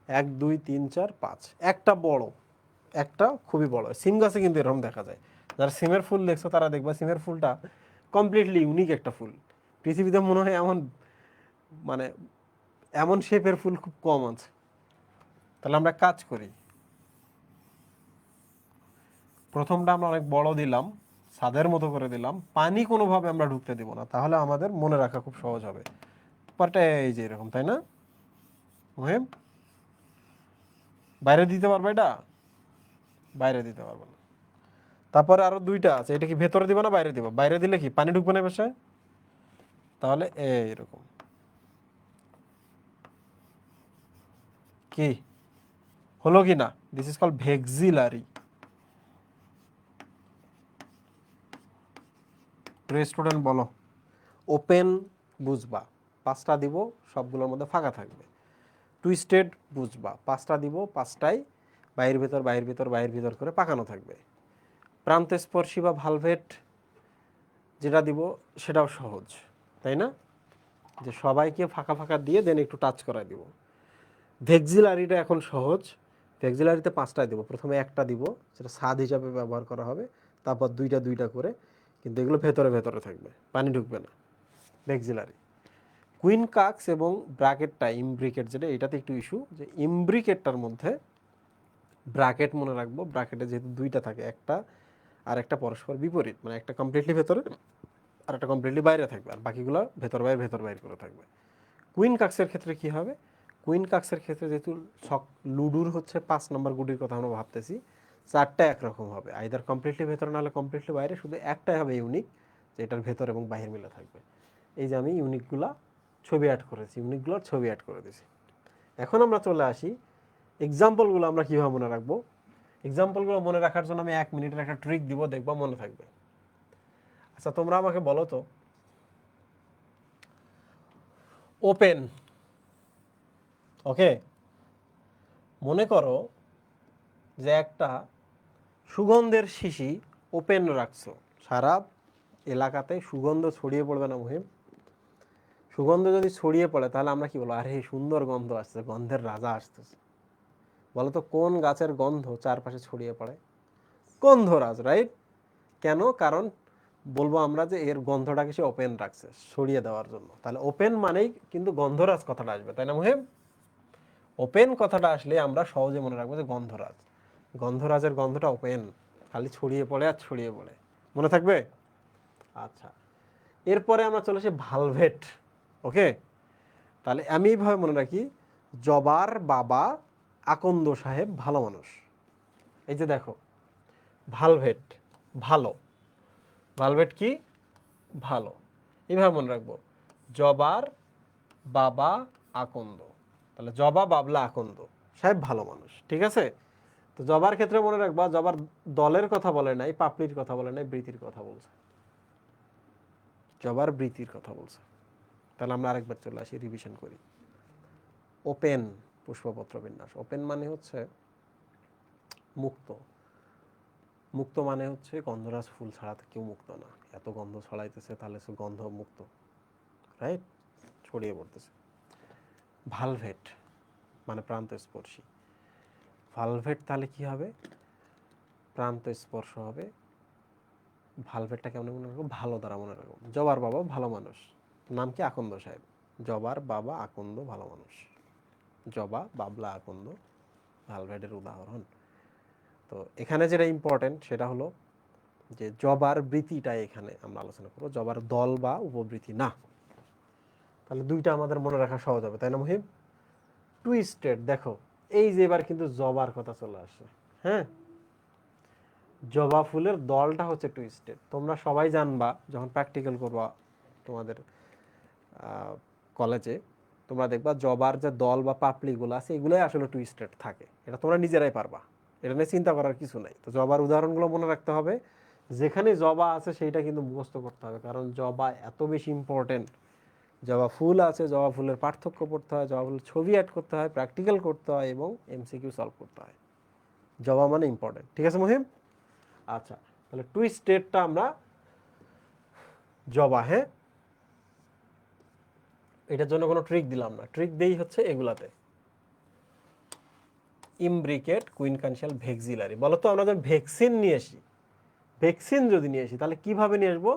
1 2 3 4 5, একটা বড়, একটা খুবই বড়। সিম গাছে কিন্তু এরকম দেখা যায়। যারা সিমের ফুল দেখছো তারা দেখবা সিমের ফুলটা কমপ্লিটলি ইউনিক একটা ফুল। পৃথিবীতে মনে হয় এমন, মানে এমন শেপের ফুল খুব কম আছে। তাহলে আমরা কাজ করি, প্রথমটা আমরা অনেক বড় দিলাম, ছাদের মতো করে দিলাম, পানি কোনোভাবে আমরা ঢুকতে দেব না, তাহলে আমাদের মনে রাখা খুব সহজ হবে। পরটা এই যে এরকম, তাই না মুহিম? বাইরে দিতে পারবে এটা? বাইরে দিতে পারবো না। তারপরে আরো 2টা আছে, এটা কি ভেতরে দিব না বাইরে দিব? বাইরে দিলে কি পানি ঢুকবে না বাসায়? তাহলে এইরকম, কি হলো কি না? This is called vexillary. Student বলো, ওপেন বুঝবা, 5টা দিব, সবগুলোর মধ্যে ফাঁকা থাকবে। টুইস্টেড বুঝবা, 5টা দিব, 5টাই বাইরের ভেতর বাইরের ভেতর বাইরের ভেতর করে পাকানো থাকবে। প্রান্তস্পর্শী বা ভালভেট যেটা দিব সেটাও সহজ, তাই না? যে সবাইকে ফাঁকা ফাঁকা দিয়ে দেন একটু টাচ করাই দিব। ভেক্সিলারিটা এখন সহজ। ভেক্সিলারিতে 5টায় দিব, প্রথমে একটা দিব, সেটা স্বাদ হিসাবে ব্যবহার করা হবে, তারপর 2টা 2টা করে, কিন্তু এগুলো ভেতরে ভেতরে থাকবে, পানি ঢুকবে না। ভেক্সিলারি। কুইন কাক্স এবং ব্র্যাকেটটা, ইমব্রিকেট যেটা, এটাতে একটু ইস্যু, যে ইমব্রিকেটটার মধ্যে ব্র্যাকেট মনে রাখবো, ব্র্যাকেটে যেহেতু 2টা থাকে, একটা আর একটা পরস্পর বিপরীত, মানে একটা কমপ্লিটলি ভেতরে আর একটা কমপ্লিটলি বাইরে থাকবে, আর বাকিগুলো ভেতর বাইরে করে থাকবে। কুইন কাক্সের ক্ষেত্রে কি হবে? কুইন কাক্সের ক্ষেত্রে যেহেতু লুডুর হচ্ছে 5 নম্বর গুটির কথা আমরা ভাবতেছি, চারটা একরকম হবে, আইদার কমপ্লিটলি ভেতরে নাহলে কমপ্লিটলি বাইরে, শুধু একটাই হবে ইউনিক, যে এটার ভেতর এবং বাহির মিলে থাকবে। এই যে আমি ইউনিকগুলা ছবি অ্যাড করেছি, ইউনিকগুলোর ছবি অ্যাড করে দিয়েছি। এখন আমরা চলে আসি এক্সাম্পলগুলো আমরা কীভাবে মনে রাখবো। এক্সাম্পলগুলো মনে রাখার জন্য আমি 1 মিনিটের একটা ট্রিক দিব, দেখবা মনে থাকবে। আচ্ছা তোমরা আমাকে বলো তো, ওপেন, ওকে, মনে করো যে একটা সুগন্ধের শিশি ওপেন রাখছো, সারা এলাকাতে সুগন্ধ ছড়িয়ে পড়বে না মুহিম? সুগন্ধ যদি ছড়িয়ে পড়ে তাহলে আমরা কি বলবো, আরে সুন্দর গন্ধ আসছে, গন্ধের রাজা আসতেছে। বলো তো কোন গাছের গন্ধ চারপাশে ছড়িয়ে পড়ে? গন্ধরাজ, রাইট? কেন? কারণ বলবো আমরা যে এর গন্ধটাকে সে ওপেন রাখছে ছড়িয়ে দেওয়ার জন্য। তাহলে ওপেন মানেই কিন্তু গন্ধরাজ কথাটা আসবে, তাই না মুহিম? ওপেন কথাটা আসলে আমরা সহজে মনে রাখবো যে গন্ধরাজ, গন্ধরাজের গন্ধটা ওপেন, খালি ছড়িয়ে পড়ে আর ছড়িয়ে পড়ে, মনে থাকবে? আচ্ছা, এরপরে আমরা চলে আসি ভালভেট, ওকে। তাহলে আমি এইভাবে মনে রাখি, জবার বাবা আকন্দ সাহেব ভালো মানুষ। এই যে দেখো, ভালভেট ভালো, ভালভেট কি? ভালো। এইভাবে মনে রাখবো, জবার বাবা আকন্দ, তাহলে জবা বাবলা আকন্দ সাহেব ভালো মানুষ, ঠিক আছে? তো জবার ক্ষেত্রে মনে রাখবা, জবার দলের কথা বলে নাই, পাপড়ির কথা বলে নাই, বৃতির কথা বলছে, জবার বৃতির কথা বলছে। তাহলে আমরা আরেকবার চলে আসি, রিভিশন করি। ওপেন পুষ্পপত্র বিন্যাস, ওপেন মানে হচ্ছে মুক্ত, মুক্ত মানে হচ্ছে গন্ধরাজ ফুল ছাড়া কেউ মুক্ত না, এত গন্ধ ছড়াইতেছে তাহলে সে গন্ধ মুক্ত, রাইট? ছড়িয়ে পড়তেছে। ভালভেট মানে প্রান্তস্পর্শী, ভালভেট তাহলে কি হবে? প্রান্ত স্পর্শ হবে। ভালভেটটা কেমন মনে রাখবো? ভালো দ্বারা মনে রাখবো। জবার বাবা ভালো মানুষ, নাম কি? আকন্দ সাহেব। জবার বাবা আকন্দ ভালো মানুষ, জবা বাবলা আকন্দ ভালভেটের উদাহরণ। তো এখানে যেটা ইম্পর্টেন্ট সেটা হলো যে জবার বৃতিটা এখানে আমরা আলোচনা করবো, জবার দল বা উপবৃতি না। তাহলে দুইটা আমাদের মনে রাখা সহজ হবে, তাই না মুহিব? টুইস্টেড, দেখো এই যে এবার কিন্তু জবার কথা চলে আসে, হ্যাঁ, জবা ফুলের দলটা হচ্ছে টুইস্টেড। তোমরা সবাই জানবা যখন প্র্যাকটিক্যাল করবা তোমাদের কলেজে, তোমরা দেখবা জবার যে দল বা পাপড়িগুলো আছে এগুলোই আসলে টুইস্টেড থাকে, এটা তোমরা নিজেরাই পারবা, এটা নিয়ে চিন্তা করার কিছু নাই। তো জবার উদাহরণগুলো মনে রাখতে হবে, যেখানে জবা আছে সেইটা কিন্তু মুখস্থ করতে হবে, কারণ জবা এত বেশি ইম্পর্টেন্ট। জবা ফুল আছে, জবা ফুলের পার্থক্য পড়তে হয়, জবা ফুলের ছবি অ্যাড করতে হয়, প্র্যাকটিক্যাল করতে হয় এবং এমসিকিউ সলভ করতে হয়। জবা মানে ইম্পর্টেন্ট, ঠিক আছে মহিম? আচ্ছা, তাহলে টুইস্টেডটা আমরা জবা, হ্যাঁ, এটার জন্য কোনো ট্রিক দিলাম না, ট্রিক দেই হচ্ছে এগুলাতে। Imbricate, queen কানশিয়াল, ভেক্সিলারি। বলো তো আমরা যখন ভ্যাকসিন নিয়ে আসি, ভ্যাকসিন যদি নিয়ে আসি তাহলে কিভাবে নিয়ে আসবো?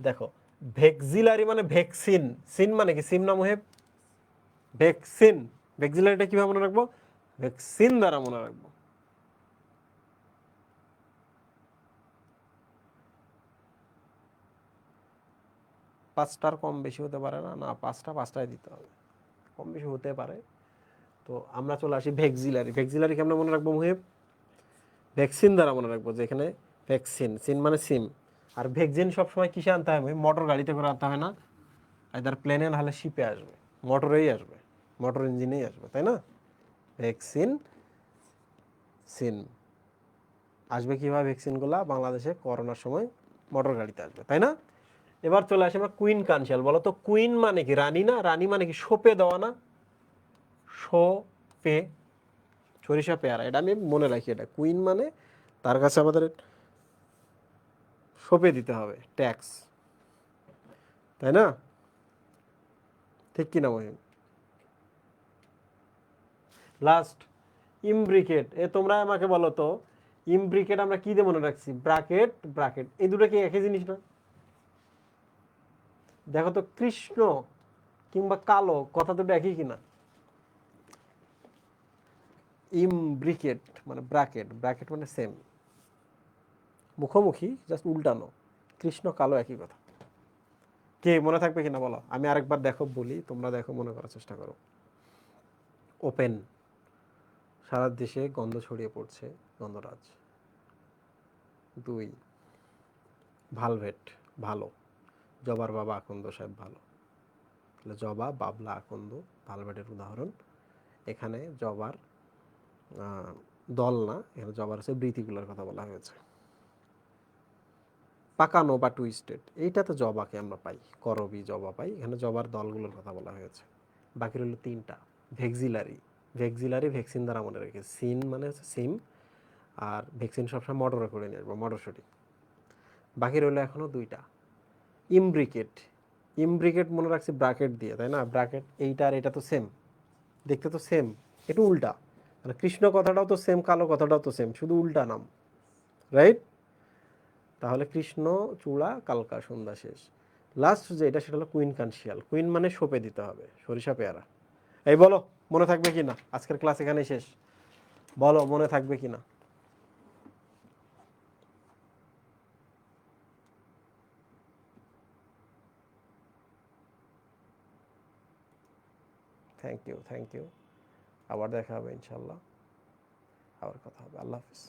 দেখো, ভেক্সিলারি মানে ভ্যাকসিন, সিন মানে কি? সিম না মুহেব? ভ্যাকসিন, ভেক্সিলারিটা কিভাবে মনে রাখবো? ভ্যাকসিন দ্বারা মনে রাখবো। পাঁচটার কম বেশি হতে পারে না, না পাঁচটায় দিতে হবে, কম বেশি হতে পারে। তো আমরা চলে আসি ভেক্সিলারি, ভেক্সিলারি কেমন মনে রাখবো মুহেব? ভ্যাকসিন দ্বারা মনে রাখবো, যে এখানে ভ্যাকসিন, সিন মানে সিম। আর ভ্যাকসিন সবসময় কিসে আনতে হবে? মোটর গাড়িতে করে আনতে হবে না, আইদার প্লেনে নাহলে শিপে আসবে, মোটরেই আসবে, মোটর ইঞ্জিনেই আসবে, তাই না? ভ্যাকসিন সিন আসবে কিভাবে? ভ্যাকসিনগুলা বাংলাদেশে করোনার সময় মোটর গাড়িতে আসবে, তাই না? এবার চলে আসি আমরা কুইন কানশিয়াল। বলো তো কুইন মানে কি? রানী না? রানী মানে কি? সোপে দেওয়া না? সোপে, সরিষা পেয়ারা, এটা আমি মনে রাখি। এটা কুইন মানে তার কাছে আমাদের সোপে দিতে হবে ট্যাক্স, তাই না? ঠিক কিনা মহিম? লাস্ট ইমব্রিকেট, তোমরা আমাকে বলো তো, ইমব্রিকেট আমরা কি দিয়ে মনে রাখছি? ব্রাকেট, ব্রাকেট, এই দুটো কি একই জিনিস না? দেখো তো, কৃষ্ণ কিংবা কালো কথা দুটো একই কিনা? ইমব্রিকেট মানে ব্রাকেট, ব্রাকেট মানে সেম, মুখোমুখি, জাস্ট উল্টানো। কৃষ্ণ কালো একই কথা। কে মনে থাকবে কিনা বলো? আমি আরেকবার দেখো বলি, তোমরা দেখো, মনে করার চেষ্টা করো। ওপেন, সারা দেশে গন্ধ ছড়িয়ে পড়ছে, গন্ধরাজ। 2 ভালভেট ভালো, জবার বাবা আকন্দ সাহেব ভালো। তাহলে জবা, বাবলা, আকন্দ ভালভেটের উদাহরণ। এখানে জবার দল না, এখানে জবার হচ্ছে বৃতিগুলোর কথা বলা হয়েছে। পাকানো বা টুইস্টেড, এইটা তো জবাকে আমরা পাই, করবি জবা পাই, এখানে জবার দলগুলোর কথা বলা হয়েছে। বাকি রইল 3টা। ভেক্সিলারি, ভেক্সিলারি ভ্যাকসিন দ্বারা মনে রেখে, সিন মানে হচ্ছে সিম, আর ভ্যাকসিন সবসময় মটরে করে নিয়ে আসবো, মটরশুঁটি। বাকি রইল এখনো 2টা। ইমব্রিকেট, ইমব্রিকেট মনে রাখছি ব্র্যাকেট দিয়ে, তাই না? ব্র্যাকেট এইটা আর এটা তো সেম, দেখতে তো সেম, একটু উল্টা, মানে কৃষ্ণ কথাটাও তো সেম, কালো কথাটাও তো সেম, শুধু উল্টা নাম, রাইট? তাহলে কৃষ্ণ চূড়া, কালকা সন্ধ্যা শেষ। লাস্ট যেটা সেটা হলো কুইন কানশিয়াল, কুইন মানে সোপে দিতে হবে, সরিষা পেয়ারা। এই বলো মনে থাকবে কি না? আজকের ক্লাস এখানেই শেষ, বলো মনে থাকবে কি না? Thank you, thank you. আবার দেখা হবে ইনশাল্লাহ, আবার কথা হবে। আল্লাহ হাফিজ।